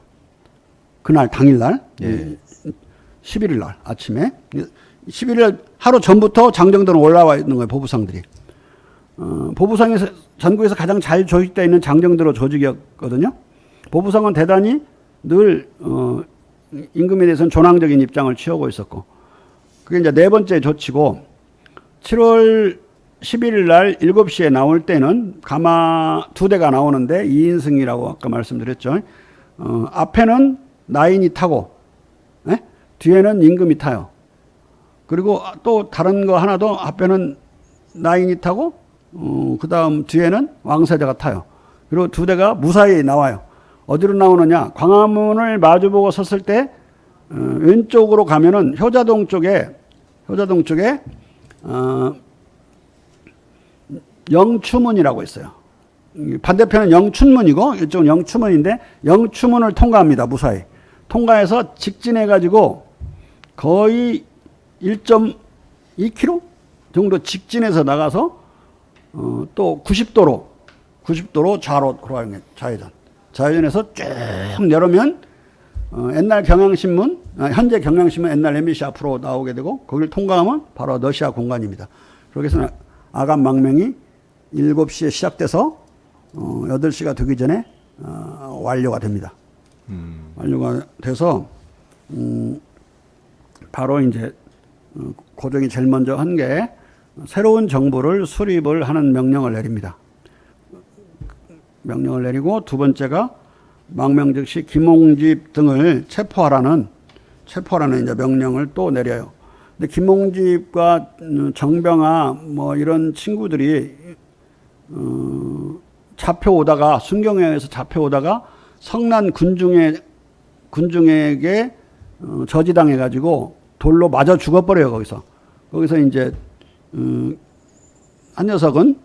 그날 당일날, 11일 날 아침에, 11일 날 하루 전부터 장정들은 올라와 있는 거예요. 보부상들이. 보부상이 전국에서 가장 잘 조직되어 있는 장정들의 조직이었거든요. 보부상은 대단히 늘 임금에 대해서는 존왕적인 입장을 취하고 있었고, 그게 이제 네 번째 조치고, 7월 11일 날 7시에 나올 때는 가마 2대가 나오는데 2인승이라고 아까 말씀드렸죠. 앞에는 나인이 타고, 뒤에는 임금이 타요. 그리고 또 다른 거 하나도 앞에는 나인이 타고 그 다음 뒤에는 왕세자가 타요. 그리고 두 대가 무사히 나와요. 어디로 나오느냐? 광화문을 마주보고 섰을 때 왼쪽으로 가면은 효자동 쪽에 영추문이라고 있어요. 반대편은 영춘문이고 이쪽은 영추문인데 영추문을 통과합니다. 무사히. 통과해서 직진해가지고 거의 1.2km 정도 직진해서 나가서 또 90도로 좌로 돌아가는 게 좌회전에서 쭉 내려오면 옛날 경향신문, 현재 경향신문 옛날 MBC 앞으로 나오게 되고 거기를 통과하면 바로 러시아 공간입니다. 그렇게 해서 아간 망명이 7시에 시작돼서 8시가 되기 전에 완료가 됩니다. 완료가 돼서 바로 이제 고종이 제일 먼저 한 게 새로운 정부를 수립을 하는 명령을 내립니다. 명령을 내리고 두 번째가 망명 즉시 김홍집 등을 체포하라는 이제 명령을 또 내려요. 근데 김홍집과 정병아 뭐 이런 친구들이 잡혀오다가 순경에 의해서 잡혀오다가 성난 군중에게 저지당해가지고 돌로 맞아 죽어버려요. 거기서 이제 한 녀석은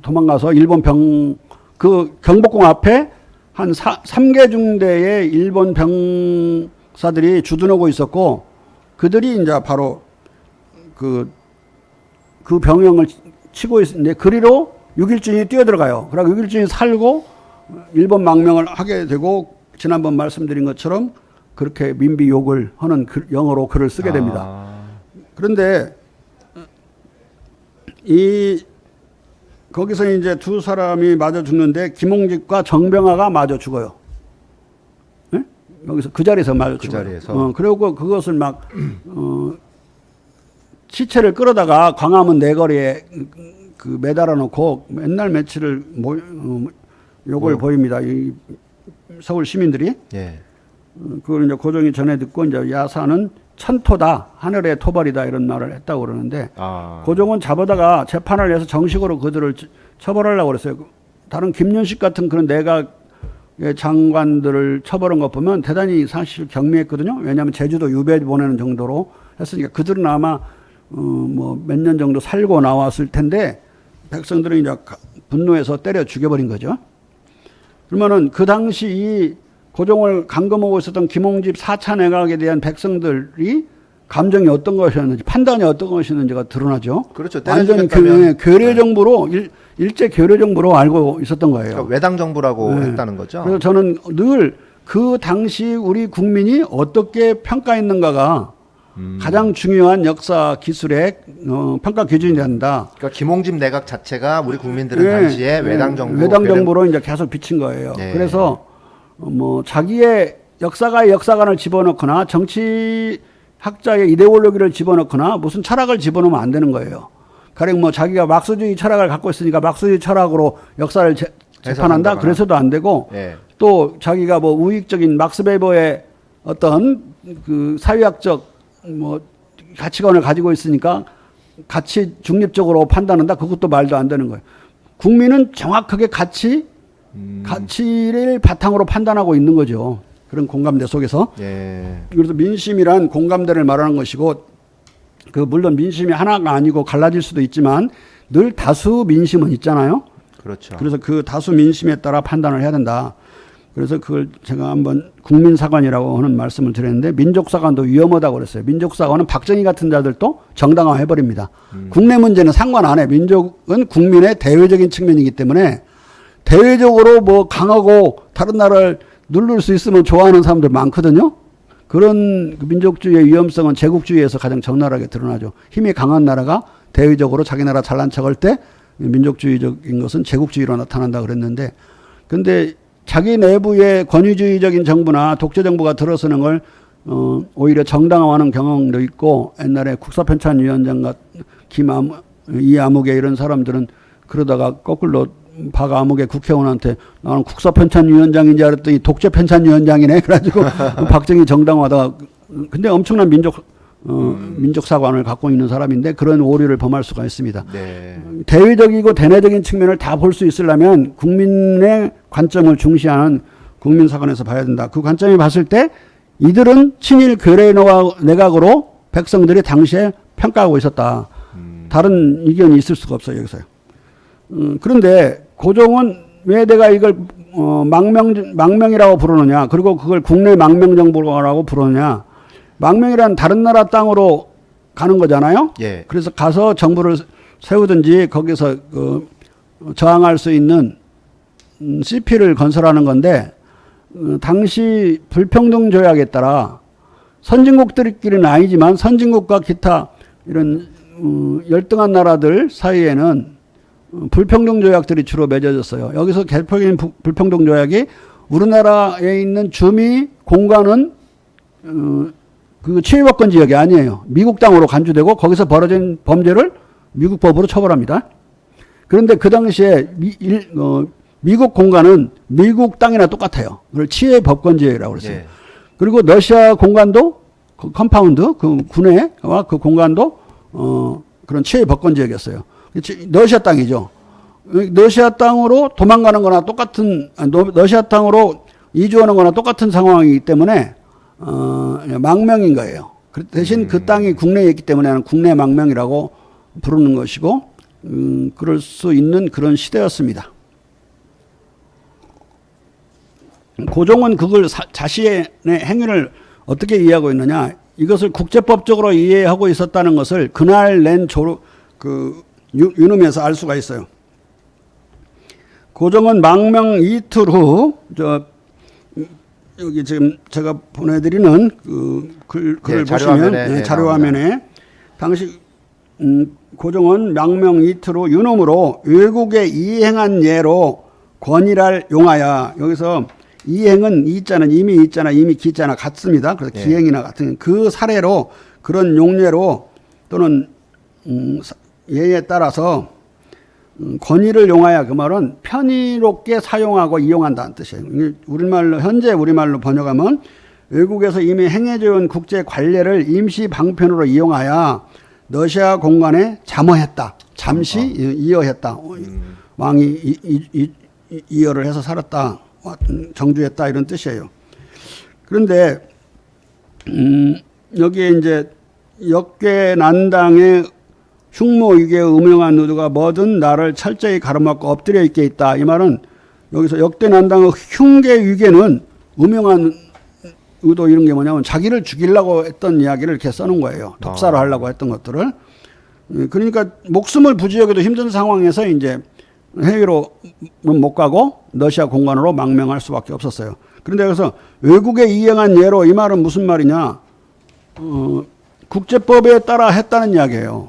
도망가서 일본 그 경복궁 앞에 한 3개 중대의 일본 병사들이 주둔하고 있었고 그들이 이제 바로 그 병영을 치고 있는데 그리로 6.1준이 뛰어들어가요. 그러고 6.1준이 살고 일본 망명을 하게 되고 지난번 말씀드린 것처럼 그렇게 민비 욕을 하는 영어로 글을 쓰게 됩니다. 그런데 거기서 이제 두 사람이 맞아 죽는데 김홍집과 정병아가 맞아 죽어요. 네? 여기서 그 자리에서 맞아 죽어요. 자리에서. 그리고 그것을 막 시체를 끌어다가 광화문 내거리에 매달아 놓고 맨날 며칠을 욕을 보입니다. 이 서울 시민들이. 예. 그걸 이제 고종이 전해 듣고 이제 야사는 천토다, 하늘의 토벌이다 이런 말을 했다고 그러는데 고종은 잡아다가 재판을 해서 정식으로 그들을 처벌하려고 그랬어요. 다른 김윤식 같은 그런 내각의 장관들을 처벌한 것 보면 대단히 사실 경미했거든요. 왜냐하면 제주도 유배 보내는 정도로 했으니까 그들은 아마 뭐 몇 년 정도 살고 나왔을 텐데 백성들은 이제 분노해서 때려 죽여버린 거죠. 그러면은 그 당시 이 고종을 감금하고 있었던 김홍집 4차 내각에 대한 백성들이 감정이 어떤 것이었는지 판단이 어떤 것이었는지가 드러나죠. 그렇죠. 완전히 괴뢰 정부로 일제 괴뢰 정부로 알고 있었던 거예요. 그러니까 외당 정부라고 했다는 거죠. 그래서 저는 늘 그 당시 우리 국민이 어떻게 평가했는가가 가장 중요한 역사 기술의 평가 기준이 된다. 그러니까 김홍집 내각 자체가 우리 국민들은 당시에 외당 정부로 이제 계속 비친 거예요. 그래서 뭐 자기의 역사관을 집어넣거나 정치학자의 이데올로기를 집어넣거나 무슨 철학을 집어넣으면 안 되는 거예요. 가령 뭐 자기가 막스주의 철학을 갖고 있으니까 막스주의 철학으로 역사를 재판한다 그래서도 안 되고 또 자기가 뭐 우익적인 막스 베버의 어떤 그 사회학적 뭐 가치관을 가지고 있으니까 가치 중립적으로 판단한다 그것도 말도 안 되는 거예요. 국민은 정확하게 가치를 바탕으로 판단하고 있는 거죠. 그런 공감대 속에서. 그래서 민심이란 공감대를 말하는 것이고, 물론 민심이 하나가 아니고 갈라질 수도 있지만 늘 다수 민심은 있잖아요. 그렇죠. 그래서 그 다수 민심에 따라 판단을 해야 된다. 그래서 그걸 제가 한번 국민사관이라고 하는 말씀을 드렸는데 민족사관도 위험하다고 그랬어요. 민족사관은 박정희 같은 자들도 정당화 해버립니다. 국내 문제는 상관 안 해. 민족은 국민의 대외적인 측면이기 때문에 대외적으로 뭐 강하고 다른 나라를 누를 수 있으면 좋아하는 사람들 많거든요. 그런 민족주의의 위험성은 제국주의에서 가장 적나라하게 드러나죠. 힘이 강한 나라가 대외적으로 자기 나라 잘난 척할 때 민족주의적인 것은 제국주의로 나타난다 그랬는데, 근데 자기 내부의 권위주의적인 정부나 독재 정부가 들어서는 걸 오히려 정당화하는 경험도 있고, 옛날에 국사편찬위원장 이아무개 이런 사람들은 그러다가 거꾸로 박아무개 국회의원한테 나는 국사편찬위원장인 줄 알았더니 독재편찬위원장이네. 그래가지고 박정희 정당화하다가 근데 엄청난 민족 사관을 갖고 있는 사람인데 그런 오류를 범할 수가 있습니다. 네. 대외적이고 대내적인 측면을 다 볼 수 있으려면 국민의 관점을 중시하는 국민사관에서 봐야 된다. 그 관점이 봤을 때 이들은 친일 괴뢰 내각으로 백성들이 당시에 평가하고 있었다. 다른 의견이 있을 수가 없어요, 여기서요. 그런데 고종은 왜 내가 이걸 망명이라고 부르느냐, 그리고 그걸 국내 망명정부라고 부르느냐. 망명이란 다른 나라 땅으로 가는 거잖아요. 예. 그래서 가서 정부를 세우든지 거기서 저항할 수 있는 CP를 건설하는 건데, 당시 불평등 조약에 따라 선진국들끼리는 아니지만 선진국과 기타 이런 열등한 나라들 사이에는 불평등 조약들이 주로 맺어졌어요. 여기서 대표적인 불평등 조약이 우리나라에 있는 주미 공간은 그 치외법권 지역이 아니에요. 미국 땅으로 간주되고 거기서 벌어진 범죄를 미국 법으로 처벌합니다. 그런데 그 당시에 미국 공간은 미국 땅이나 똑같아요. 그걸 치외법권 지역이라고 그랬어요. 네. 그리고 러시아 공간도 그 컴파운드, 그 군해와 그 공간도 그런 치외법권 지역이었어요. 러시아 땅이죠. 러시아 땅으로 도망가는 거나 똑같은, 러시아 땅으로 이주하는 거나 똑같은 상황이기 때문에 망명인 거예요. 대신 그 땅이 국내에 있기 때문에 국내 망명이라고 부르는 것이고, 그럴 수 있는 그런 시대였습니다. 고종은 그걸 자신의 행위를 어떻게 이해하고 있느냐, 이것을 국제법적으로 이해하고 있었다는 것을 그날 낸 유념에서 알 수가 있어요. 고종은 망명 이틀 후, 여기 지금 제가 보내드리는 글을 보시면, 자료화면에, 당시, 고종은 망명 이틀 후 유념으로 외국에 이행한 예로 권위를 용하여, 여기서 이행은 이자는 이미 기자나 같습니다. 그래서 기행이나 같은 그 사례로, 그런 용례로 또는 예에 따라서 권위를 용하여, 그 말은 편의롭게 사용하고 이용한다는 뜻이에요. 현재 우리말로 번역하면 외국에서 이미 행해져 온 국제 관례를 임시 방편으로 이용하여 러시아 공간에 잠어했다. 잠시 이어했다. 왕이 이어를 해서 살았다. 정주했다. 이런 뜻이에요. 그런데 여기에 이제 역괴난당의 흉모위기에 음흉한 의도가 뭐든 나를 철저히 가로막고 엎드려 있게 있다. 이 말은 여기서 역대난당의 흉계위계는 음흉한 의도 이런 게 뭐냐면 자기를 죽이려고 했던 이야기를 이렇게 써놓은 거예요. 독사를 하려고 했던 것들을. 그러니까 목숨을 부지하기도 힘든 상황에서 이제 해외로는 못 가고 러시아 공간으로 망명할 수밖에 없었어요. 그런데 여기서 외국에 이행한 예로, 이 말은 무슨 말이냐? 국제법에 따라 했다는 이야기예요.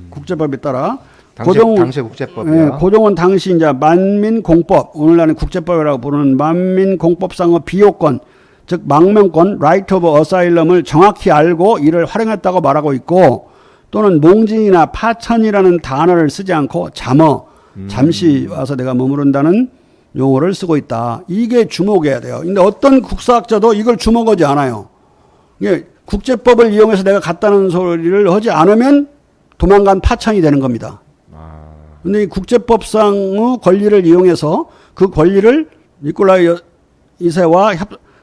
국제법에 따라. 당시 국제법이요. 고종은 당시 이제 만민공법, 오늘날은 국제법이라고 부르는 만민공법상의 비호권, 즉 망명권, right of asylum을 정확히 알고 이를 활용했다고 말하고 있고, 또는 몽진이나 파천이라는 단어를 쓰지 않고 잠시 와서 내가 머무른다는 용어를 쓰고 있다. 이게 주목해야 돼요. 근데 어떤 국사학자도 이걸 주목하지 않아요. 이게 국제법을 이용해서 내가 갔다는 소리를 하지 않으면 도망간 파천이 되는 겁니다. 근데 이 국제법상의 권리를 이용해서 그 권리를 니콜라이 2세와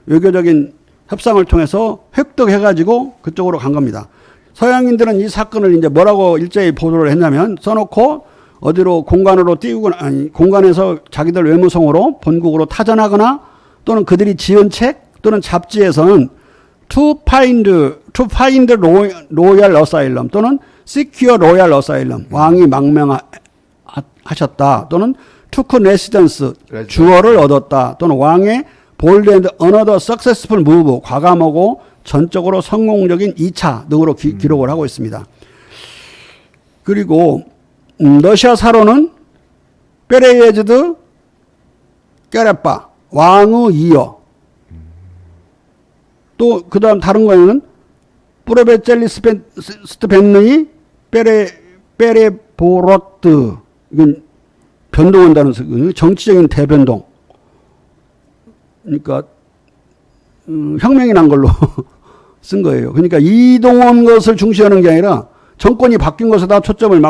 외교적인 협상을 통해서 획득해가지고 그쪽으로 간 겁니다. 서양인들은 이 사건을 이제 뭐라고 일제히 보도를 했냐면, 써놓고 어디로 공간으로 띄우거나, 아니, 공간에서 자기들 외무성으로 본국으로 타전하거나, 또는 그들이 지은 책 또는 잡지에서는 to find royal asylum 또는 secure royal asylum, 왕이 망명하셨다, 또는 took residence, 주어를 얻었다, 또는 왕의 bold and another successful move, 과감하고 전적으로 성공적인 2차 등으로 기록을 하고 있습니다. 그리고 러시아 사로는 페레예즈드 깨레빠, 왕의 이어, 또 그 다음 다른 거에는 프레베젤리스트벤느이 페레보로트, 이건 변동한다는 소리, 정치적인 대변동. 그러니까 혁명이 난 걸로 쓴 거예요. 그러니까 이동원 것을 중시하는 게 아니라 정권이 바뀐 것에다 초점을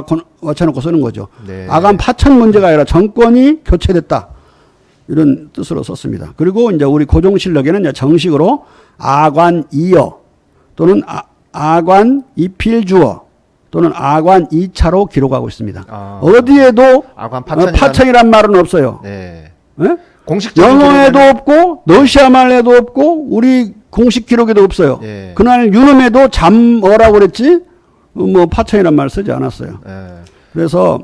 맞춰놓고 쓰는 거죠. 네. 아간 파천 문제가 아니라 정권이 교체됐다. 이런 뜻으로 썼습니다. 그리고 이제 우리 고종실록에는 이제 정식으로 아관 이여 또는 아관 이필주어 또는 아관 이차로 기록하고 있습니다. 어디에도 아관 파천이란 말은 없어요. 네. 네? 공식적인 영어에도 기록에는... 없고 러시아 말에도 없고 우리 공식 기록에도 없어요. 네. 그날 유놈에도 잠어라고 그랬지 뭐 파천이란 말 쓰지 않았어요. 네. 그래서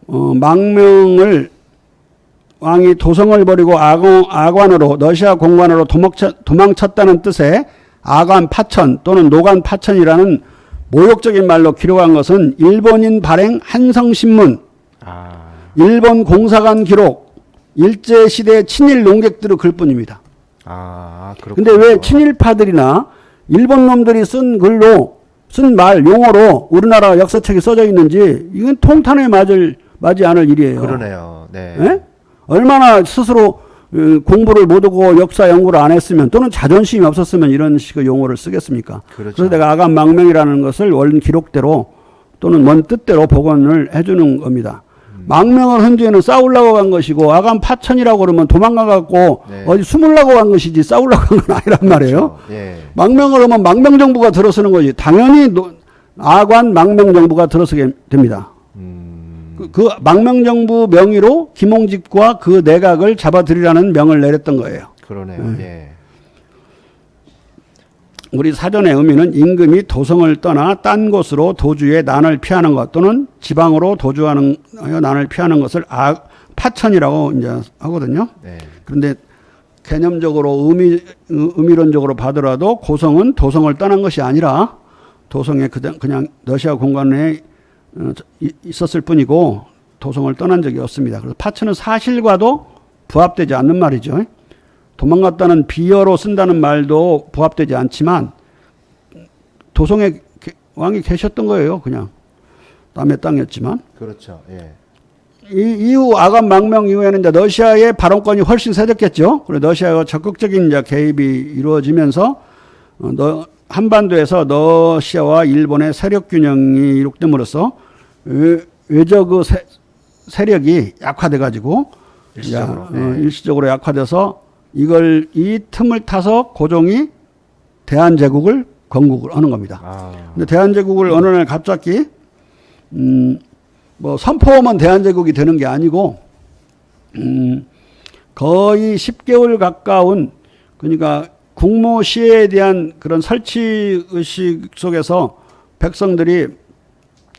망명을 왕이 도성을 버리고 아관으로 러시아 공관으로 도망쳤다는 뜻의 아관 파천 또는 노관 파천이라는 모욕적인 말로 기록한 것은 일본인 발행 한성신문, 일본 공사관 기록, 일제시대 친일 농객들의 글뿐입니다. 근데 왜 친일파들이나 일본 놈들이 쓴 글로 쓴 말, 용어로 우리나라 역사책이 써져 있는지 이건 통탄에 맞지 않을 일이에요. 그러네요. 네. 네? 얼마나 스스로 공부를 못하고 역사 연구를 안 했으면 또는 자존심이 없었으면 이런 식의 용어를 쓰겠습니까? 그렇죠. 그래서 내가 아간 망명이라는 것을 원래 기록대로 또는 먼 뜻대로 복원을 해주는 겁니다. 망명을 한 뒤에는 싸우려고 간 것이고 아간 파천이라고 그러면 도망가갖고 네. 어디 숨으려고 간 것이지 싸우려고 간 건 아니란 말이에요. 그렇죠. 예. 망명을 하면 망명정부가 들어서는 거지. 당연히 아관 망명정부가 들어서게 됩니다. 그 망명정부 명의로 김홍집과 그 내각을 잡아들이라는 명을 내렸던 거예요. 그러네요. 예. 우리 사전의 의미는 임금이 도성을 떠나 딴 곳으로 도주의 난을 피하는 것 또는 지방으로 도주하는 난을 피하는 것을 파천이라고 이제 하거든요. 네. 그런데 개념적으로 의미론적으로 봐더라도 고성은 도성을 떠난 것이 아니라 도성에 그냥 러시아 공간에 있었을 뿐이고 도성을 떠난 적이 없습니다. 그래서 파천은 사실과도 부합되지 않는 말이죠. 도망갔다는 비어로 쓴다는 말도 부합되지 않지만 도성에 왕이 계셨던 거예요. 그냥 남의 땅이었지만. 그렇죠. 예. 이후 아간 망명 이후에는 이제 러시아의 발언권이 훨씬 세졌겠죠. 그리고 러시아가 적극적인 이제 개입이 이루어지면서 한반도에서 러시아와 일본의 세력 균형이 이룩됨으로써 외적 세력이 약화돼 가지고 일시적으로 약화돼서 이 틈을 타서 고종이 대한제국을 건국을 하는 겁니다. 근데 대한제국을 어느 날 갑자기 뭐 선포하면 대한제국이 되는 게 아니고 거의 10개월 가까운 그러니까 국모시에 대한 그런 설치 의식 속에서 백성들이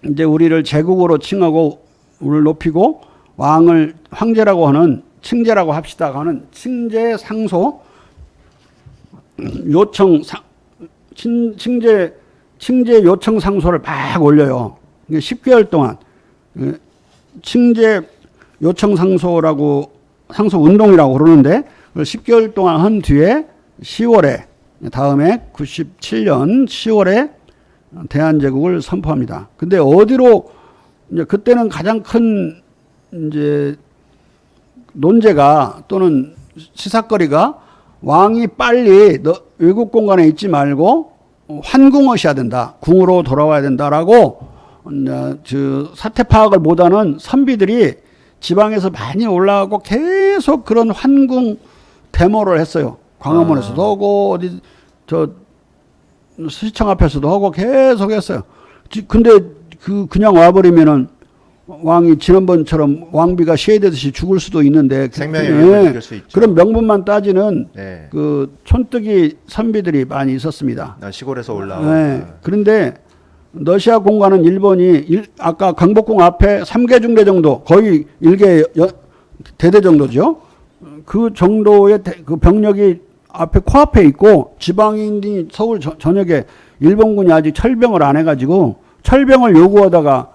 이제 우리를 제국으로 칭하고 우리를 높이고 왕을 황제라고 하는 칭제라고 합시다 하는 칭제 상소 요청 칭제 요청 상소를 막 올려요. 10개월 동안 칭제 요청 상소라고 상소 운동이라고 그러는데 10개월 동안 한 뒤에 10월에 다음에 97년 10월에 대한제국을 선포합니다. 근데 어디로 이제 그때는 가장 큰 이제 논제가 또는 시사거리가 왕이 빨리 외국 공간에 있지 말고 환궁하셔야 된다. 궁으로 돌아와야 된다라고 사태 파악을 못하는 선비들이 지방에서 많이 올라가고 계속 그런 환궁 데모를 했어요. 광화문에서도 하고 어디 시청 앞에서도 하고 계속 했어요. 근데 그냥 와버리면은 왕이 지난번처럼 왕비가 시해되듯이 죽을 수도 있는데 생명의 위협을 느낄 수 있죠. 그런 명분만 따지는 네. 그 촌뜨기 선비들이 많이 있었습니다. 시골에서 올라온. 네. 그런데 러시아 공간은 일본이 아까 강복궁 앞에 3개 중대 정도 거의 1개 대대 정도죠. 그 정도의 그 병력이 앞에 코앞에 있고 지방인이 서울 전역에 일본군이 아직 철병을 안 해가지고 철병을 요구하다가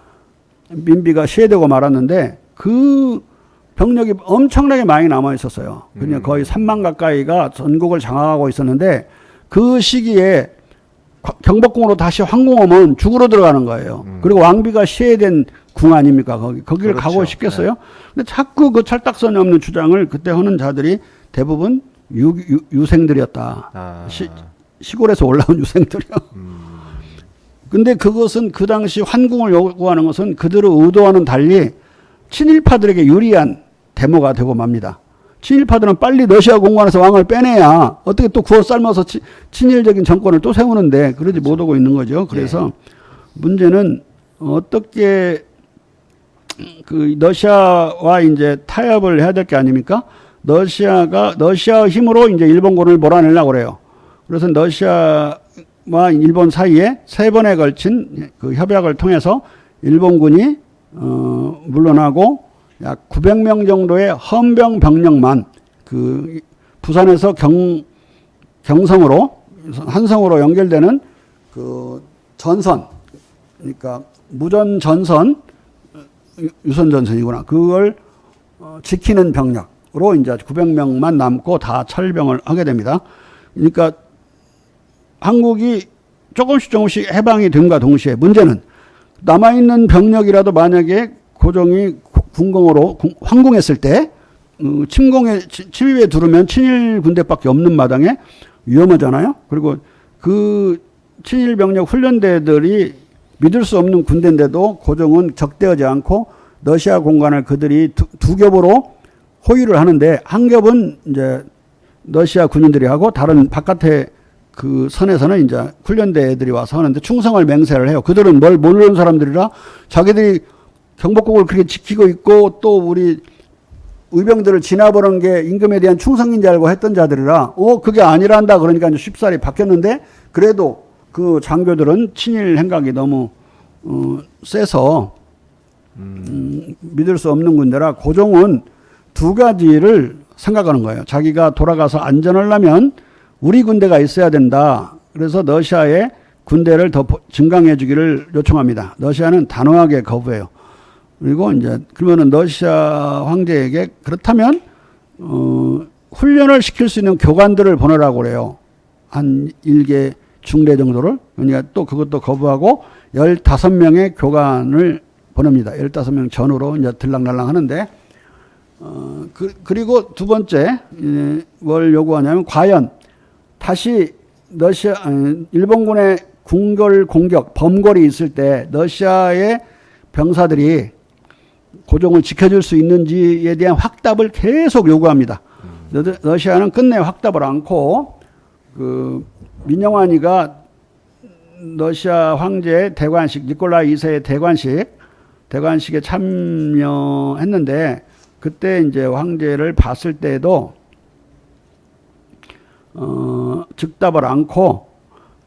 민비가 시해되고 말았는데 그 병력이 엄청나게 많이 남아 있었어요. 그냥 거의 3만 가까이가 전국을 장악하고 있었는데 그 시기에 경복궁으로 다시 황궁하면 죽으러 들어가는 거예요. 그리고 왕비가 시해된 궁 아닙니까? 거기를 그렇죠. 가고 싶겠어요? 근데 자꾸 그 철딱선이 없는 주장을 그때 하는 자들이 대부분 유생들이었다. 시골에서 올라온 유생들이요. 근데 그것은 그 당시 환궁을 요구하는 것은 그들의 의도와는 달리 친일파들에게 유리한 데모가 되고 맙니다. 친일파들은 빨리 러시아 공관에서 왕을 빼내야 어떻게 또 구워 삶아서 친일적인 정권을 또 세우는데 그러지 그렇죠. 못하고 있는 거죠. 그래서 문제는 어떻게 그 러시아와 이제 타협을 해야 될 게 아닙니까? 러시아의 힘으로 이제 일본군을 몰아내려고 그래요. 그래서 러시아와 일본 사이에 3번에 걸친 그 협약을 통해서 일본군이 물러나고 약 900명 정도의 헌병 병력만 그 부산에서 경성으로 한성으로 연결되는 그 전선, 그러니까 무전 전선, 유선 전선이구나. 그걸 지키는 병력으로 이제 900명만 남고 다 철병을 하게 됩니다. 그러니까 한국이 조금씩 해방이 됨과 동시에 문제는 남아있는 병력이라도 만약에 고종이 황궁했을 때 침입에 들으면 친일 군대밖에 없는 마당에 위험하잖아요. 그리고 그 친일 병력 훈련대들이 믿을 수 없는 군대인데도 고종은 적대하지 않고 러시아 공간을 그들이 두 겹으로 호위를 하는데 한 겹은 이제 러시아 군인들이 하고 다른 바깥에 그 선에서는 이제 훈련대 애들이 와서 하는데 충성을 맹세를 해요. 그들은 뭘 모르는 사람들이라 자기들이 경복궁을 그렇게 지키고 있고 또 우리 의병들을 지나보는 게 임금에 대한 충성인 줄 알고 했던 자들이라 그게 아니란다 그러니까 이제 쉽사리 바뀌었는데 그래도 그 장교들은 친일 행각이 너무 세서 믿을 수 없는 군대라 고종은 두 가지를 생각하는 거예요. 자기가 돌아가서 안전하려면 우리 군대가 있어야 된다. 그래서 러시아에 군대를 더 증강해 주기를 요청합니다. 러시아는 단호하게 거부해요. 그리고 이제 그러면은 러시아 황제에게 그렇다면 훈련을 시킬 수 있는 교관들을 보내라고 그래요. 한 1개 중대 정도를. 그러니까 또 그것도 거부하고 15명의 교관을 보냅니다. 15명 전후로 이제 들락날락 하는데 그리고 두 번째 뭘 요구하냐면 과연 다시 일본군의 궁궐 공격, 범궐이 있을 때 러시아의 병사들이 고종을 지켜줄 수 있는지에 대한 확답을 계속 요구합니다. 러시아는 끝내 확답을 않고 그 민영환이가 러시아 황제의 대관식, 니콜라이 2세의 대관식에 참여했는데 그때 이제 황제를 봤을 때도 즉답을 않고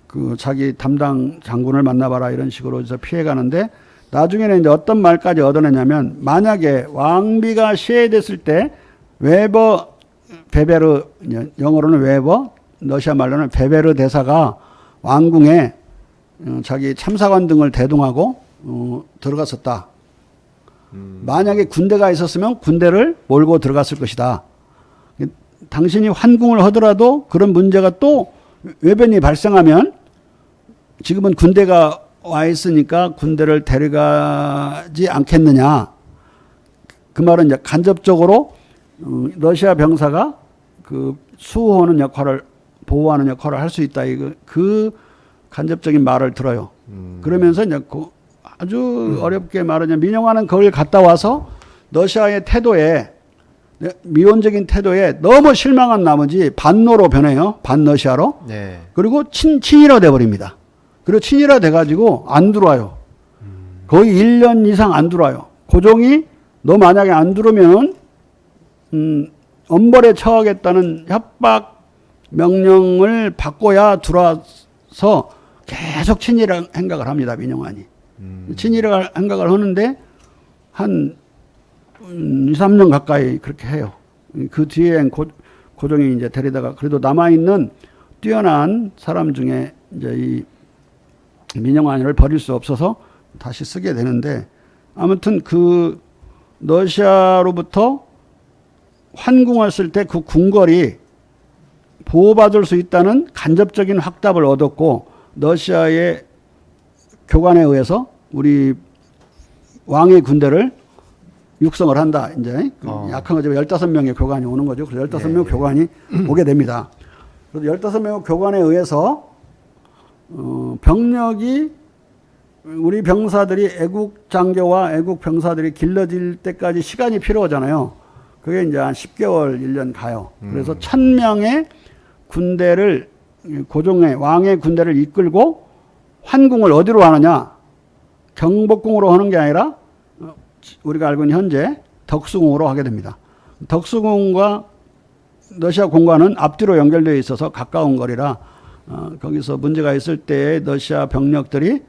그 자기 담당 장군을 만나봐라 이런 식으로 해서 피해가는데 나중에는 이제 어떤 말까지 얻어내냐면 만약에 왕비가 시해됐을 때 웨버 베베르 영어로는 웨버 러시아 말로는 베베르 대사가 왕궁에 자기 참사관 등을 대동하고 들어갔었다. 만약에 군대가 있었으면 군대를 몰고 들어갔을 것이다. 당신이 환궁을 하더라도 그런 문제가 또 외변이 발생하면 지금은 군대가 와 있으니까 군대를 데려가지 않겠느냐. 그 말은 이제 간접적으로 러시아 병사가 그 수호하는 역할을 보호하는 역할을 할 수 있다. 그 간접적인 말을 들어요. 그러면서 이제 아주 어렵게 말하자면 민영환은 그걸 갔다 와서 러시아의 태도에 미온적인 태도에 너무 실망한 나머지 반노로 변해요. 반러시아로. 네. 그리고 친일화 돼버립니다. 그리고 친일화 돼가지고 안 들어와요. 거의 1년 이상 안 들어와요. 고종이 너 만약에 안 들어오면 엄벌에 처하겠다는 협박 명령을 받고야 들어와서 계속 친일화 행각을 합니다. 민영환이. 친일화 행각을 하는데 한 2, 3년 가까이 그렇게 해요. 그 뒤에 고종이 이제 데리다가 그래도 남아있는 뛰어난 사람 중에 이제 이 민영환을 버릴 수 없어서 다시 쓰게 되는데 아무튼 그 러시아로부터 환궁했을 때 그 궁궐이 보호받을 수 있다는 간접적인 확답을 얻었고 러시아의 교관에 의해서 우리 왕의 군대를 육성을 한다. 이제 약한 거죠. 15명의 교관이 오는 거죠. 그래서 15명 교관이 오게 됩니다. 그래서 15명 교관에 의해서 병력이 우리 병사들이 애국 장교와 애국 병사들이 길러질 때까지 시간이 필요하잖아요. 그게 이제 한 10개월, 1년 가요. 그래서 1000명의 군대를 고종의 왕의 군대를 이끌고 환궁을 어디로 하느냐? 경복궁으로 하는 게 아니라 우리가 알고 있는 현재 덕수궁으로 하게 됩니다. 덕수궁과 러시아 공관은 앞뒤로 연결되어 있어서 가까운 거리라 거기서 문제가 있을 때 러시아 병력들이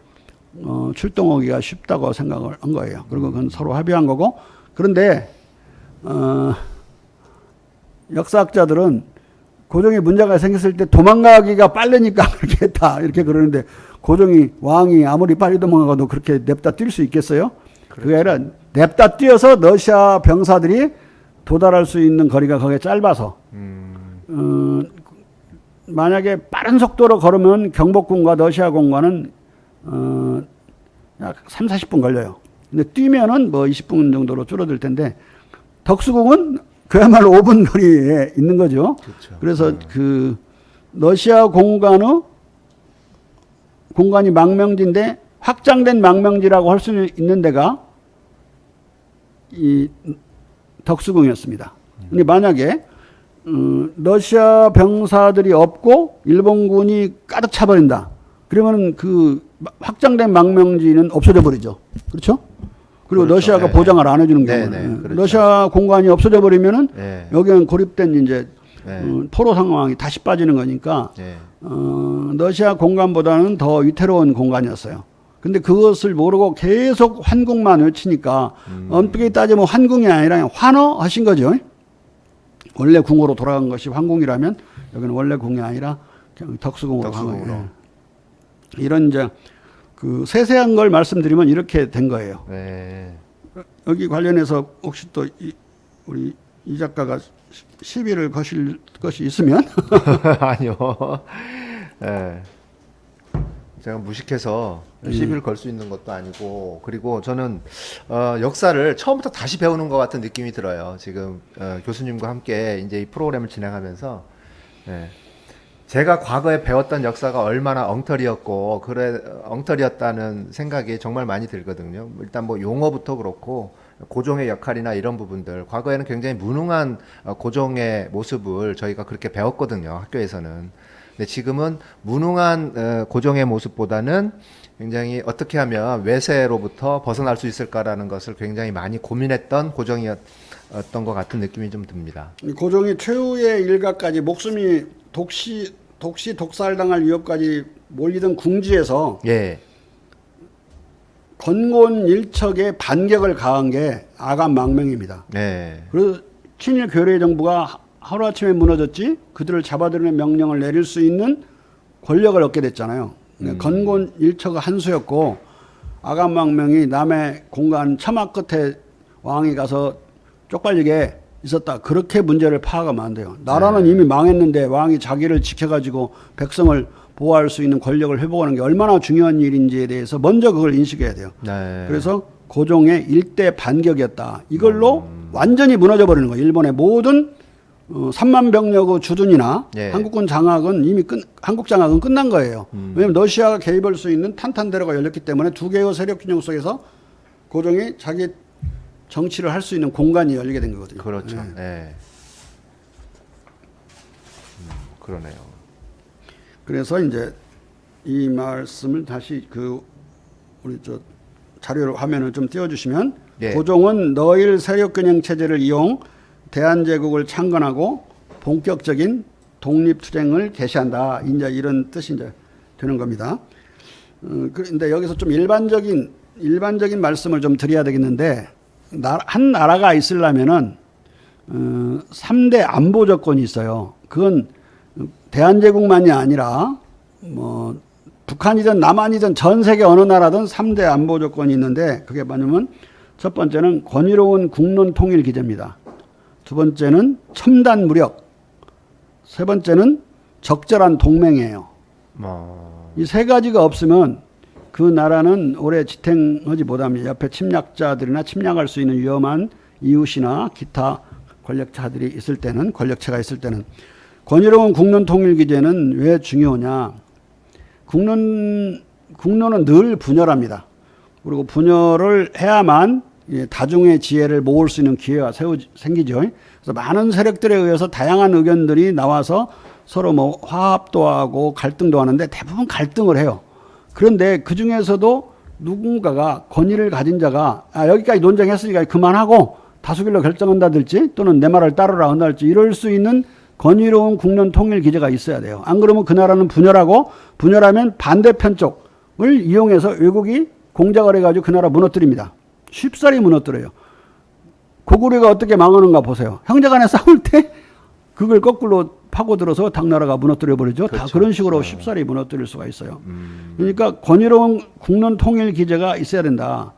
출동하기가 쉽다고 생각을 한 거예요. 그리고 그건 서로 합의한 거고. 그런데 역사학자들은 고종이 문제가 생겼을 때 도망가기가 빠르니까 그렇게 했다 이렇게 그러는데 고종이 왕이 아무리 빨리 도망가도 그렇게 냅다 뛸 수 있겠어요? 그렇죠. 그게 아니라 냅다 뛰어서 러시아 병사들이 도달할 수 있는 거리가 거기에 짧아서 만약에 빠른 속도로 걸으면 경복궁과 러시아 공관은 약 3, 40분 걸려요. 근데 뛰면은 뭐 20분 정도로 줄어들 텐데 덕수궁은 그야말로 5분 거리에 있는 거죠. 그렇죠. 그래서 그 러시아 공간이 망명지인데 확장된 망명지라고 할 수 있는 데가 이 덕수궁이었습니다. 근데 만약에 러시아 병사들이 없고 일본군이 가득 차버린다. 그러면 그 확장된 망명지는 없어져 버리죠. 그렇죠? 그리고 그렇죠. 러시아가 네. 보장을 안 해주는 경우는 그렇죠. 러시아 공간이 없어져 버리면은 네. 여기는 고립된 이제 네. 포로 상황이 다시 빠지는 거니까 네. 러시아 공간보다는 더 위태로운 공간이었어요. 근데 그것을 모르고 계속 환궁만 외치니까 엄격히 따지면 환궁이 아니라 그냥 환어하신 거죠. 원래 궁으로 돌아간 것이 환궁이라면 여기는 원래 궁이 아니라 그냥 덕수궁으로 간 거예요. 이런 이제 그 세세한 걸 말씀드리면 이렇게 된 거예요. 네. 여기 관련해서 혹시 또 우리 이 작가가 시비를 거실 것이 있으면 아니요. 네. 제가 무식해서 시비를 걸 수 있는 것도 아니고 그리고 저는 역사를 처음부터 다시 배우는 것 같은 느낌이 들어요. 지금 교수님과 함께 이제 이 프로그램을 진행하면서 네. 제가 과거에 배웠던 역사가 얼마나 엉터리였고 엉터리였다는 생각이 정말 많이 들거든요. 일단 뭐 용어부터 그렇고 고종의 역할이나 이런 부분들 과거에는 굉장히 무능한 고종의 모습을 저희가 그렇게 배웠거든요. 학교에서는. 근데 지금은 무능한 고종의 모습보다는 굉장히 어떻게 하면 외세로부터 벗어날 수 있을까라는 것을 굉장히 많이 고민했던 고종이었던 것 같은 느낌이 좀 듭니다. 고종이 최후의 일가까지 목숨이 독살당할 위협까지 몰리던 궁지에서 예. 건곤 일척의 반격을 가한 게 아간망명입니다. 네. 그래서 친일 괴뢰 정부가 하루아침에 무너졌지 그들을 잡아들이는 명령을 내릴 수 있는 권력을 얻게 됐잖아요. 건곤 일척의 한 수였고 아간망명이 남의 공간 처마 끝에 왕이 가서 쪽팔리게 있었다. 그렇게 문제를 파악하면 안 돼요. 나라는 이미 망했는데 왕이 자기를 지켜가지고 백성을 보호할 수 있는 권력을 회복하는 게 얼마나 중요한 일인지에 대해서 먼저 그걸 인식해야 돼요. 네. 그래서 고종의 일대 반격이었다. 이걸로 완전히 무너져 버리는 거예요. 일본의 모든 3만 병력의 주둔이나 예. 한국군 장악은 이미 한국 장악은 끝난 거예요. 왜냐하면 러시아가 개입할 수 있는 탄탄대로가 열렸기 때문에 두 개의 세력 균형 속에서 고종이 자기 정치를 할 수 있는 공간이 열리게 된 거거든요. 그렇죠. 네. 네. 그러네요. 그래서 이제 이 말씀을 다시 우리 자료 화면을 좀 띄워주시면 네. 고종은 너일 세력균형 체제를 이용 대한제국을 창건하고 본격적인 독립투쟁을 개시한다. 이제 이런 뜻이 이제 되는 겁니다. 그런데 여기서 좀 일반적인 말씀을 좀 드려야 되겠는데 한 나라가 있으려면은 3대 안보 조건이 있어요. 그건 대한제국만이 아니라 뭐 북한이든 남한이든 전 세계 어느 나라든 3대 안보 조건이 있는데 그게 뭐냐면 첫 번째는 권위로운 국론 통일 기제입니다. 두 번째는 첨단 무력. 세 번째는 적절한 동맹이에요. 이 세 가지가 없으면 그 나라는 오래 지탱하지 못합니다. 옆에 침략자들이나 침략할 수 있는 위험한 이웃이나 기타 권력체가 있을 때는 권위로운 국론 통일 기제는 왜 중요하냐? 국론은 늘 분열합니다. 그리고 분열을 해야만 다중의 지혜를 모을 수 있는 기회가 생기죠. 그래서 많은 세력들에 의해서 다양한 의견들이 나와서 서로 뭐 화합도 하고 갈등도 하는데 대부분 갈등을 해요. 그런데 그 중에서도 누군가가 권위를 가진 자가 여기까지 논쟁했으니까 그만하고 다수결로 결정한다든지 또는 내 말을 따르라 한다든지 이럴 수 있는 권위로운 국론 통일 기제가 있어야 돼요. 안 그러면 그 나라는 분열하고 분열하면 반대편 쪽을 이용해서 외국이 공작을 해가지고 그 나라 무너뜨립니다. 쉽사리 무너뜨려요. 고구려가 어떻게 망하는가 보세요. 형제간에 싸울 때 그걸 거꾸로 파고들어서 당나라가 무너뜨려 버리죠. 그렇죠. 다 그런 식으로 쉽사리 무너뜨릴 수가 있어요. 그러니까 권위로운 국론 통일 기제가 있어야 된다.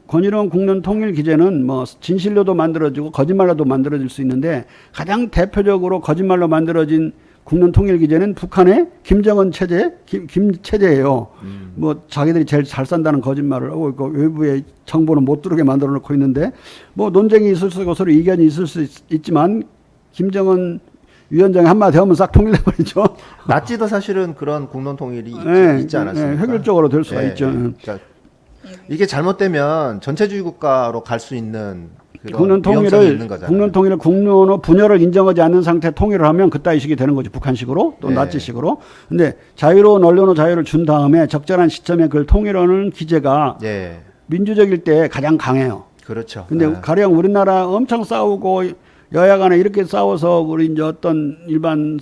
권위로운 국론 통일 기제는 뭐 진실로도 만들어지고 거짓말로도 만들어질 수 있는데 가장 대표적으로 거짓말로 만들어진 국론 통일 기제는 북한의 김정은 체제, 김 체제예요. 뭐 자기들이 제일 잘 산다는 거짓말을 하고 있고 외부의 정보는 못 들어오게 만들어 놓고 있는데 뭐 논쟁이 있을 수 있고 서로 이견이 있을 수 있지만 김정은 위원장이 한마디 하면 싹 통일해 버리죠. 나치도 사실은 그런 국론 통일이 네, 있지 않았습니까? 네, 획일적으로 될 수가 네, 있죠. 그러니까 이게 잘못되면 전체주의 국가로 갈 수 있는 국론 통일을 국론의 분열을 인정하지 않는 상태 통일을 하면 그따위 식이 되는 거죠. 북한식으로 또 네. 나치식으로. 근데 자유로운 언론의 자유를 준 다음에 적절한 시점에 그걸 통일하는 기제가 네. 민주적일 때 가장 강해요. 그렇죠. 근데 네. 가령 우리나라 엄청 싸우고 여야 간에 이렇게 싸워서 우리 이제 어떤 일반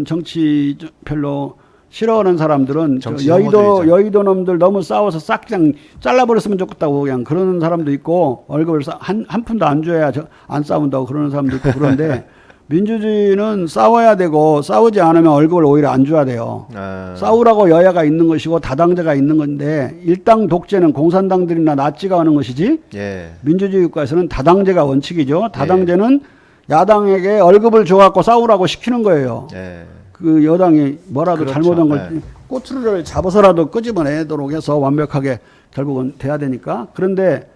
정치 별로 싫어하는 사람들은 여의도 놈들 너무 싸워서 싹 그냥 잘라버렸으면 좋겠다고 그냥 그러는 사람도 있고 월급을 한 푼도 안 줘야 안 싸운다고 그러는 사람도 있고 그런데 민주주의는 싸워야 되고 싸우지 않으면 월급을 오히려 안 줘야 돼요. 싸우라고 여야가 있는 것이고 다당제가 있는 건데 일당 독재는 공산당들이나 나치가 하는 것이지 예. 민주주의 국가에서는 다당제가 원칙이죠. 다당제는 야당에게 월급을 줘갖고 싸우라고 시키는 거예요. 예. 그 여당이 뭐라도 그렇죠. 잘못한 걸 네. 꼬투리를 잡아서라도 끄집어내도록 해서 완벽하게 결국은 돼야 되니까. 그런데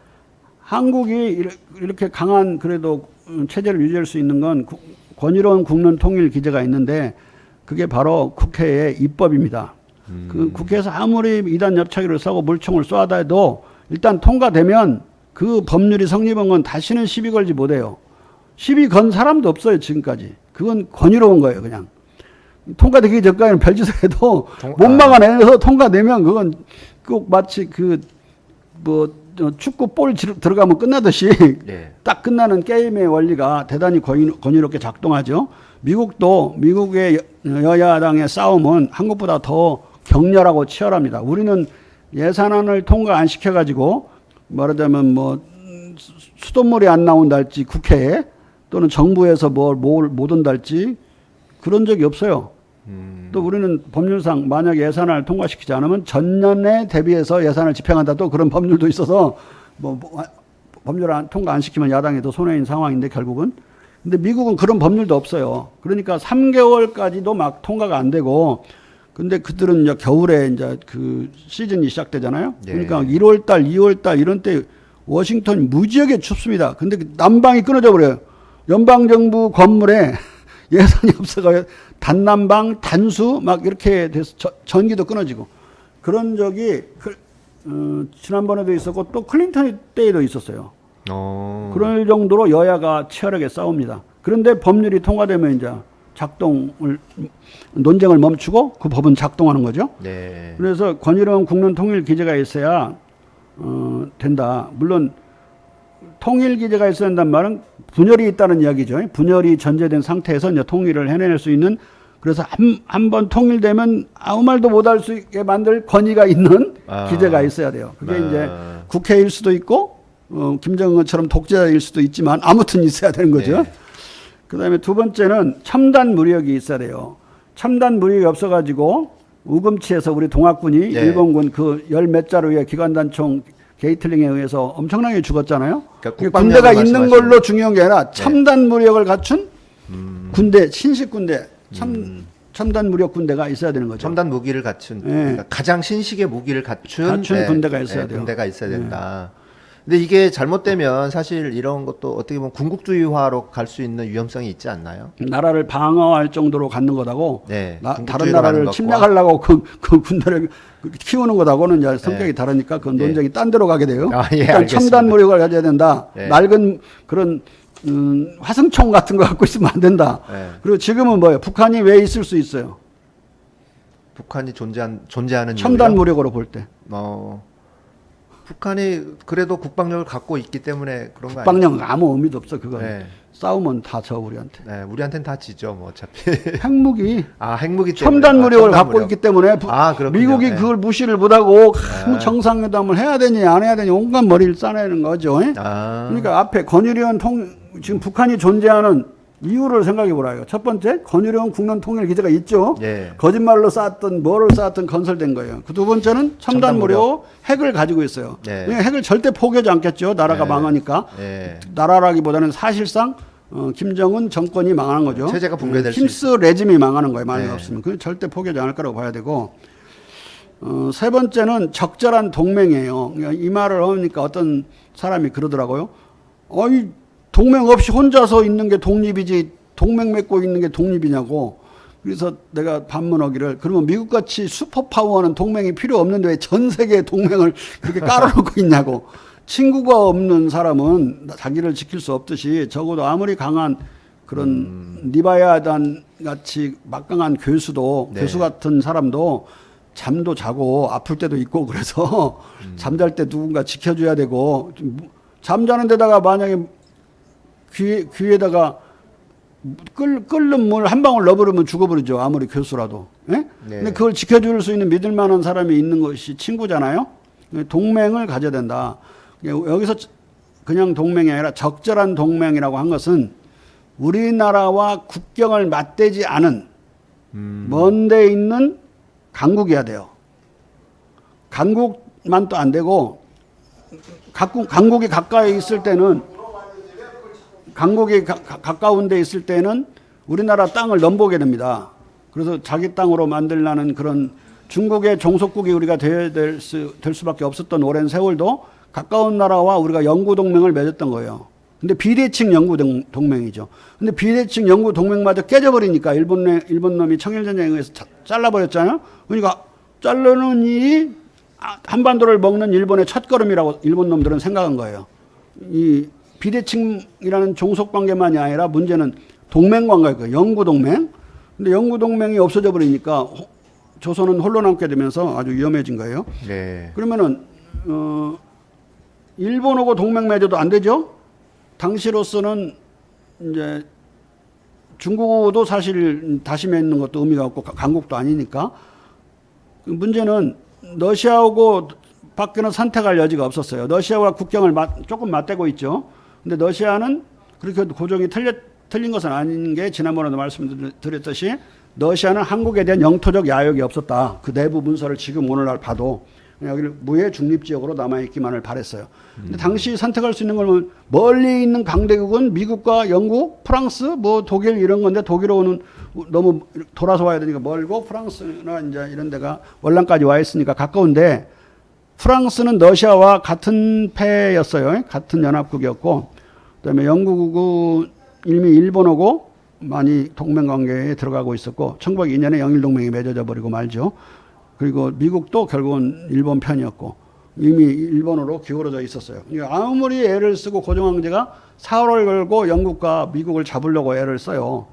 한국이 이렇게 강한 그래도 체제를 유지할 수 있는 건 권위로운 국론 통일 기제가 있는데 그게 바로 국회의 입법입니다. 그 국회에서 아무리 이단 엽차기를 쏘고 물총을 쏘아다 해도 일단 통과되면 그 법률이 성립한 건 다시는 시비 걸지 못해요. 시비 건 사람도 없어요, 지금까지. 그건 권위로운 거예요, 그냥. 통과되기 전까지는 별짓을 해도 못 막아내서 통과되면 그건 꼭 마치 축구 볼 들어가면 끝나듯이 예. 딱 끝나는 게임의 원리가 대단히 권위롭게 작동하죠. 미국도 미국의 여야당의 싸움은 한국보다 더 격렬하고 치열합니다. 우리는 예산안을 통과 안 시켜가지고 말하자면 뭐 수돗물이 안 나온달지 국회에 또는 정부에서 못 온달지 그런 적이 없어요. 또 우리는 법률상 만약 예산을 통과시키지 않으면 전년에 대비해서 예산을 집행한다 또 그런 법률도 있어서 법률 통과 안 시키면 야당이 더 손해인 상황인데 결국은. 근데 미국은 그런 법률도 없어요. 그러니까 3개월까지도 막 통과가 안 되고 근데 그들은 이제 겨울에 이제 그 시즌이 시작되잖아요. 예. 그러니까 1월달, 2월달 이런 때 워싱턴이 무지하게 춥습니다. 근데 난방이 끊어져 버려요. 연방정부 건물에 예산이 없어서 단난방, 단수 막 이렇게 돼서 전기도 끊어지고 그런 적이 지난번에도 있었고 또 클린턴 때에도 있었어요. 그럴 정도로 여야가 치열하게 싸웁니다. 그런데 법률이 통과되면 이제 논쟁을 멈추고 그 법은 작동하는 거죠. 네. 그래서 권위로운 국론 통일 기제가 있어야 된다. 물론 통일 기제가 있어야 한다는 말은 분열이 있다는 이야기죠. 분열이 전제된 상태에서 이제 통일을 해낼 수 있는 그래서 한 번 통일되면 아무 말도 못할 수 있게 만들 권위가 있는 기제가 있어야 돼요. 그게 이제 국회일 수도 있고 김정은처럼 독재자일 수도 있지만 아무튼 있어야 되는 거죠. 네. 그다음에 두 번째는 첨단 무력이 있어야 돼요. 첨단 무력이 없어가지고 우금치에서 우리 동학군이 네. 일본군 그 열 몇 자루의 기관단총 게이틀링에 의해서 엄청나게 죽었잖아요. 그러니까 군대가 있는 걸로 중요한 게 아니라 첨단 무력을 갖춘 군대, 신식 군대, 첨단 무력 군대가 있어야 되는 거죠. 첨단 무기를 갖춘, 그러니까 가장 신식의 무기를 갖춘 군대가 있어야 돼요. 군대가 있어야 된다. 근데 이게 잘못되면 사실 이런 것도 어떻게 보면 군국주의화로 갈 수 있는 위험성이 있지 않나요? 나라를 방어할 정도로 갖는 것하고 네, 다른 군국주의로 나라를 가는 것과. 침략하려고 그 군대를 키우는 것하고는 이제 성격이 네. 다르니까 그 네. 논쟁이 딴 데로 가게 돼요. 아, 예, 일단 알겠습니다. 첨단 무력을 가져야 된다. 네. 낡은 그런 화승총 같은 거 갖고 있으면 안 된다. 네. 그리고 지금은 뭐예요? 북한이 왜 있을 수 있어요? 북한이 존재하는 첨단 이유요? 무력으로 볼 때. 북한이 그래도 국방력을 갖고 있기 때문에 그런 거 아니에요? 국방력 아무 의미도 없어 그거. 네. 싸우면 다 져 우리한테. 네, 우리한테는 다 지죠, 뭐 어차피. 핵무기 핵무기 때문에. 첨단 무력을 첨단 갖고 무력. 있기 때문에 그렇군요. 미국이 네. 그걸 무시를 못하고 정상회담을 해야 되니 안 해야 되니 온갖 머리를 싸내는 거죠. 그러니까 앞에 권유리원 지금 북한이 존재하는 이유를 생각해 보라요. 첫 번째, 권유리원 국론 통일 기제가 있죠. 예. 거짓말로 쌓았던 뭐를 쌓았던 건설된 거예요. 그 두 번째는 첨단 무력 핵을 가지고 있어요. 네. 그러니까 핵을 절대 포기하지 않겠죠. 나라가 네. 망하니까. 네. 나라라기보다는 사실상 김정은 정권이 망하는 거죠. 체제가 붕괴될 수 힘스 레짐이 망하는 거예요. 만약 네. 없으면. 그 절대 포기하지 않을 거라고 봐야 되고. 세 번째는 적절한 동맹이에요. 그러니까 이 말을 하니까 어떤 사람이 그러더라고요. 이 동맹 없이 혼자서 있는 게 독립이지 동맹 맺고 있는 게 독립이냐고. 그래서 내가 반문하기를 그러면 미국같이 슈퍼파워는 동맹이 필요 없는데 왜 전 세계에 동맹을 그렇게 깔아놓고 있냐고. 친구가 없는 사람은 자기를 지킬 수 없듯이 적어도 아무리 강한 그런 니바야단 같이 막강한 교수도 네. 교수 같은 사람도 잠도 자고 아플 때도 있고 그래서 잠잘 때 누군가 지켜줘야 되고 잠자는 데다가 만약에 귀에다가 끓는 물 한 방울 넣어버리면 죽어버리죠. 아무리 교수라도. 예? 네. 근데 그걸 지켜줄 수 있는 믿을 만한 사람이 있는 것이 친구잖아요. 동맹을 가져야 된다. 여기서 그냥 동맹이 아니라 적절한 동맹이라고 한 것은 우리나라와 국경을 맞대지 않은 먼 데 있는 강국이어야 돼요. 강국만 또 안 되고 강국이 가까이 있을 때는 강국이 가까운 데 있을 때는 우리나라 땅을 넘보게 됩니다. 그래서 자기 땅으로 만들라는 그런 중국의 종속국이 우리가 될 수밖에 없었던 오랜 세월도 가까운 나라와 우리가 영구 동맹을 맺었던 거예요. 근데 비대칭 영구 동맹이죠. 근데 비대칭 영구 동맹마저 깨져버리니까 일본 놈이 청일전쟁에 의해서 잘라버렸잖아요. 그러니까 자르는 일이 한반도를 먹는 일본의 첫걸음이라고 일본 놈들은 생각한 거예요. 이 비대칭이라는 종속관계만이 아니라 문제는 동맹관계예요. 영구동맹. 근데 영구동맹이 없어져 버리니까 조선은 홀로 남게 되면서 아주 위험해진 거예요. 네. 그러면은 일본하고 동맹 맺어도 안 되죠. 당시로서는 이제 중국도 사실 다시 맺는 것도 의미가 없고 강국도 아니니까 문제는 러시아하고 밖에는 선택할 여지가 없었어요. 러시아와 국경을 조금 맞대고 있죠. 근데 러시아는 그렇게 고정이 틀린 것은 아닌 게 지난번에도 말씀드렸듯이 러시아는 한국에 대한 영토적 야욕이 없었다. 그 내부 문서를 지금 오늘날 봐도 여기를 무해 중립지역으로 남아있기만을 바랬어요. 근데 당시 선택할 수 있는 건 멀리 있는 강대국은 미국과 영국, 프랑스, 뭐 독일 이런 건데 독일어는 너무 돌아서 와야 되니까 멀고 프랑스나 이제 이런 데가 월남까지 와 있으니까 가까운데 프랑스는 러시아와 같은 패였어요. 같은 연합국이었고, 그다음에 영국은 이미 일본하고 많이 동맹 관계에 들어가고 있었고, 1902년에 영일동맹이 맺어져 버리고 말죠. 그리고 미국도 결국은 일본 편이었고, 이미 일본으로 기울어져 있었어요. 그러니까 아무리 애를 쓰고 고종황제가 사활을 걸고 영국과 미국을 잡으려고 애를 써요.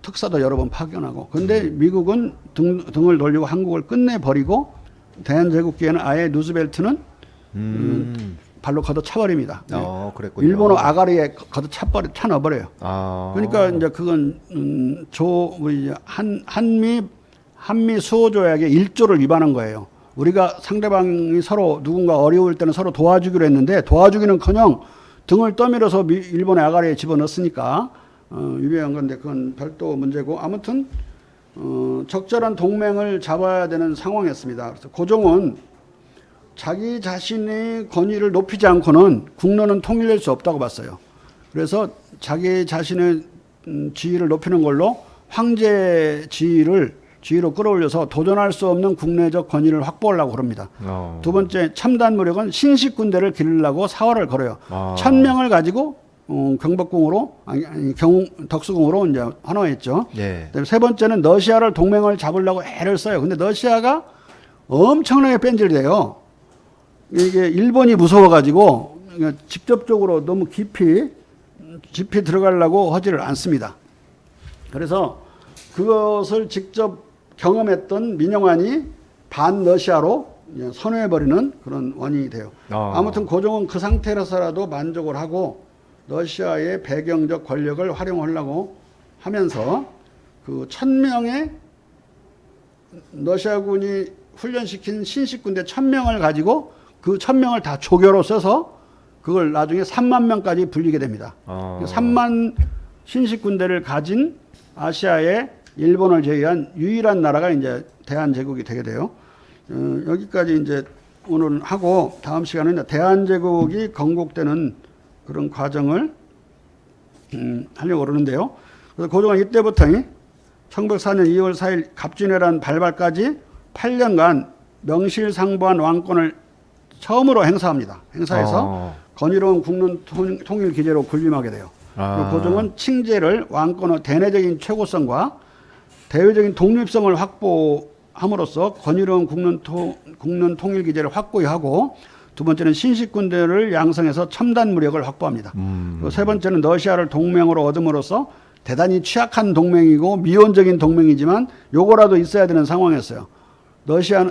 특사도 여러 번 파견하고. 근데 미국은 등을 돌리고 한국을 끝내버리고, 대한제국기에는 아예 루즈벨트는 발로 걷어차버립니다. 그랬군요. 일본어 아가리에 차 넣어버려요. 그러니까 이제 그건 우리 한미 수호 조약의 1조를 위반한 거예요. 우리가 상대방이 서로 누군가 어려울 때는 서로 도와주기로 했는데 도와주기는커녕 등을 떠밀어서 일본의 아가리에 집어넣었으니까 위배한 건데 그건 별도 문제고 아무튼 적절한 동맹을 잡아야 되는 상황이었습니다. 그래서 고종은 자기 자신의 권위를 높이지 않고는 국론은 통일될 수 없다고 봤어요. 그래서 자기 자신의 지위를 높이는 걸로 황제 지위를 지위로 끌어올려서 도전할 수 없는 국내적 권위를 확보하려고 그럽니다. 두 번째, 첨단 무력은 신식 군대를 기르려고 사활을 걸어요. 1000명을 가지고 경복궁으로 덕수궁으로 이제 환호했죠. 네. 세 번째는 러시아를 동맹을 잡으려고 애를 써요. 근데 러시아가 엄청나게 뺀질돼요. 이게 일본이 무서워가지고 직접적으로 너무 깊이 들어가려고 하지를 않습니다. 그래서 그것을 직접 경험했던 민영환이 반러시아로 선회해버리는 그런 원인이 돼요. 아무튼 고종은 그 상태라서라도 만족을 하고 러시아의 배경적 권력을 활용하려고 하면서 그 1000명의 러시아군이 훈련시킨 신식군대 1000명을 가지고 그 1000명을 다 조교로 써서 그걸 나중에 3만 명까지 불리게 됩니다. 3만 신식군대를 가진 아시아의 일본을 제외한 유일한 나라가 이제 대한제국이 되게 돼요. 여기까지 이제 오늘 하고 다음 시간은 대한제국이 건국되는 그런 과정을 하려고 그러는데요. 그래서 고종은 이때부터 1904년 2월 4일 갑진회란 발발까지 8년간 명실상부한 왕권을 처음으로 행사합니다. 행사해서 건의로운 국론 통일 기제로 군림하게 돼요. 고종은 칭제를 왕권의 대내적인 최고성과 대외적인 독립성을 확보함으로써 건의로운 국론 통일 기제를 확고히 하고, 두 번째는 신식군대를 양성해서 첨단 무력을 확보합니다. 그리고 세 번째는 러시아를 동맹으로 얻음으로써 대단히 취약한 동맹이고 미온적인 동맹이지만 요거라도 있어야 되는 상황이었어요. 러시아는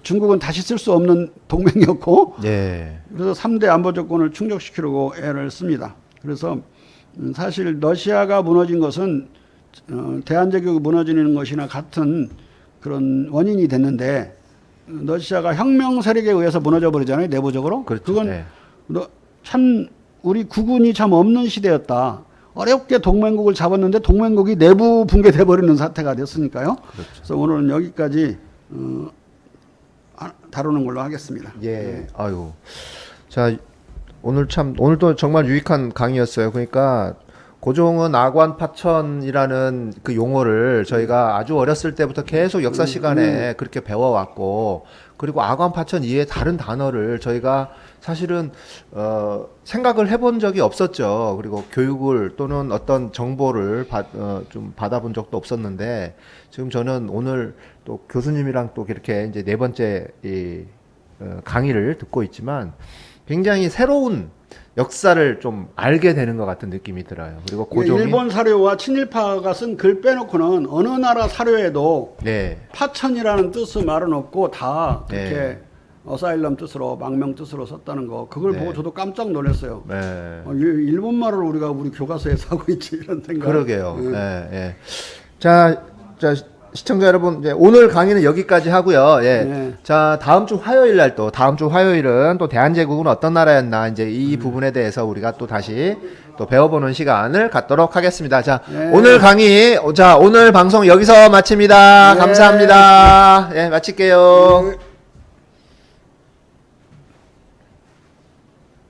중국은 다시 쓸 수 없는 동맹이었고, 그래서 3대 안보 조건을 충족시키려고 애를 씁니다. 그래서 사실 러시아가 무너진 것은 대한제국이 무너지는 것이나 같은 그런 원인이 됐는데, 러시아가 혁명 세력에 의해서 무너져 버리잖아요, 내부적으로. 그렇죠. 그건 참 우리 국운이 참 없는 시대였다. 어렵게 동맹국을 잡았는데 동맹국이 내부 붕괴돼 버리는 사태가 됐으니까요. 그렇죠. 그래서 오늘은 여기까지 다루는 걸로 하겠습니다. 예. 아유. 자, 오늘도 정말 유익한 강의였어요. 그러니까 고종은 아관파천이라는 그 용어를 저희가 아주 어렸을 때부터 계속 역사 시간에 그렇게 배워왔고, 그리고 아관파천 이외에 다른 단어를 저희가 사실은 생각을 해본 적이 없었죠. 그리고 교육을 또는 어떤 정보를 좀 받아본 적도 없었는데, 지금 저는 오늘 또 교수님이랑 또 이렇게 이제 네 번째 강의를 듣고 있지만 굉장히 새로운 역사를 좀 알게 되는 것 같은 느낌이 들어요. 그리고 고종이 일본 사료와 친일파가 쓴 글 빼놓고는 어느 나라 사료에도 파천이라는 뜻의 말은 없고 다 그렇게 어사일럼 뜻으로, 망명 뜻으로 썼다는 거, 그걸 보고 저도 깜짝 놀랐어요. 일본 말을 우리 교과서에서 하고 있지, 이런 생각. 그러게요. 자, 시청자 여러분, 이제 오늘 강의는 여기까지 하고요. 자, 다음 주 화요일은 또 대한제국은 어떤 나라였나, 이제 이 부분에 대해서 우리가 또 다시 또 배워보는 시간을 갖도록 하겠습니다. 자, 오늘 방송 여기서 마칩니다. 감사합니다. 마칠게요.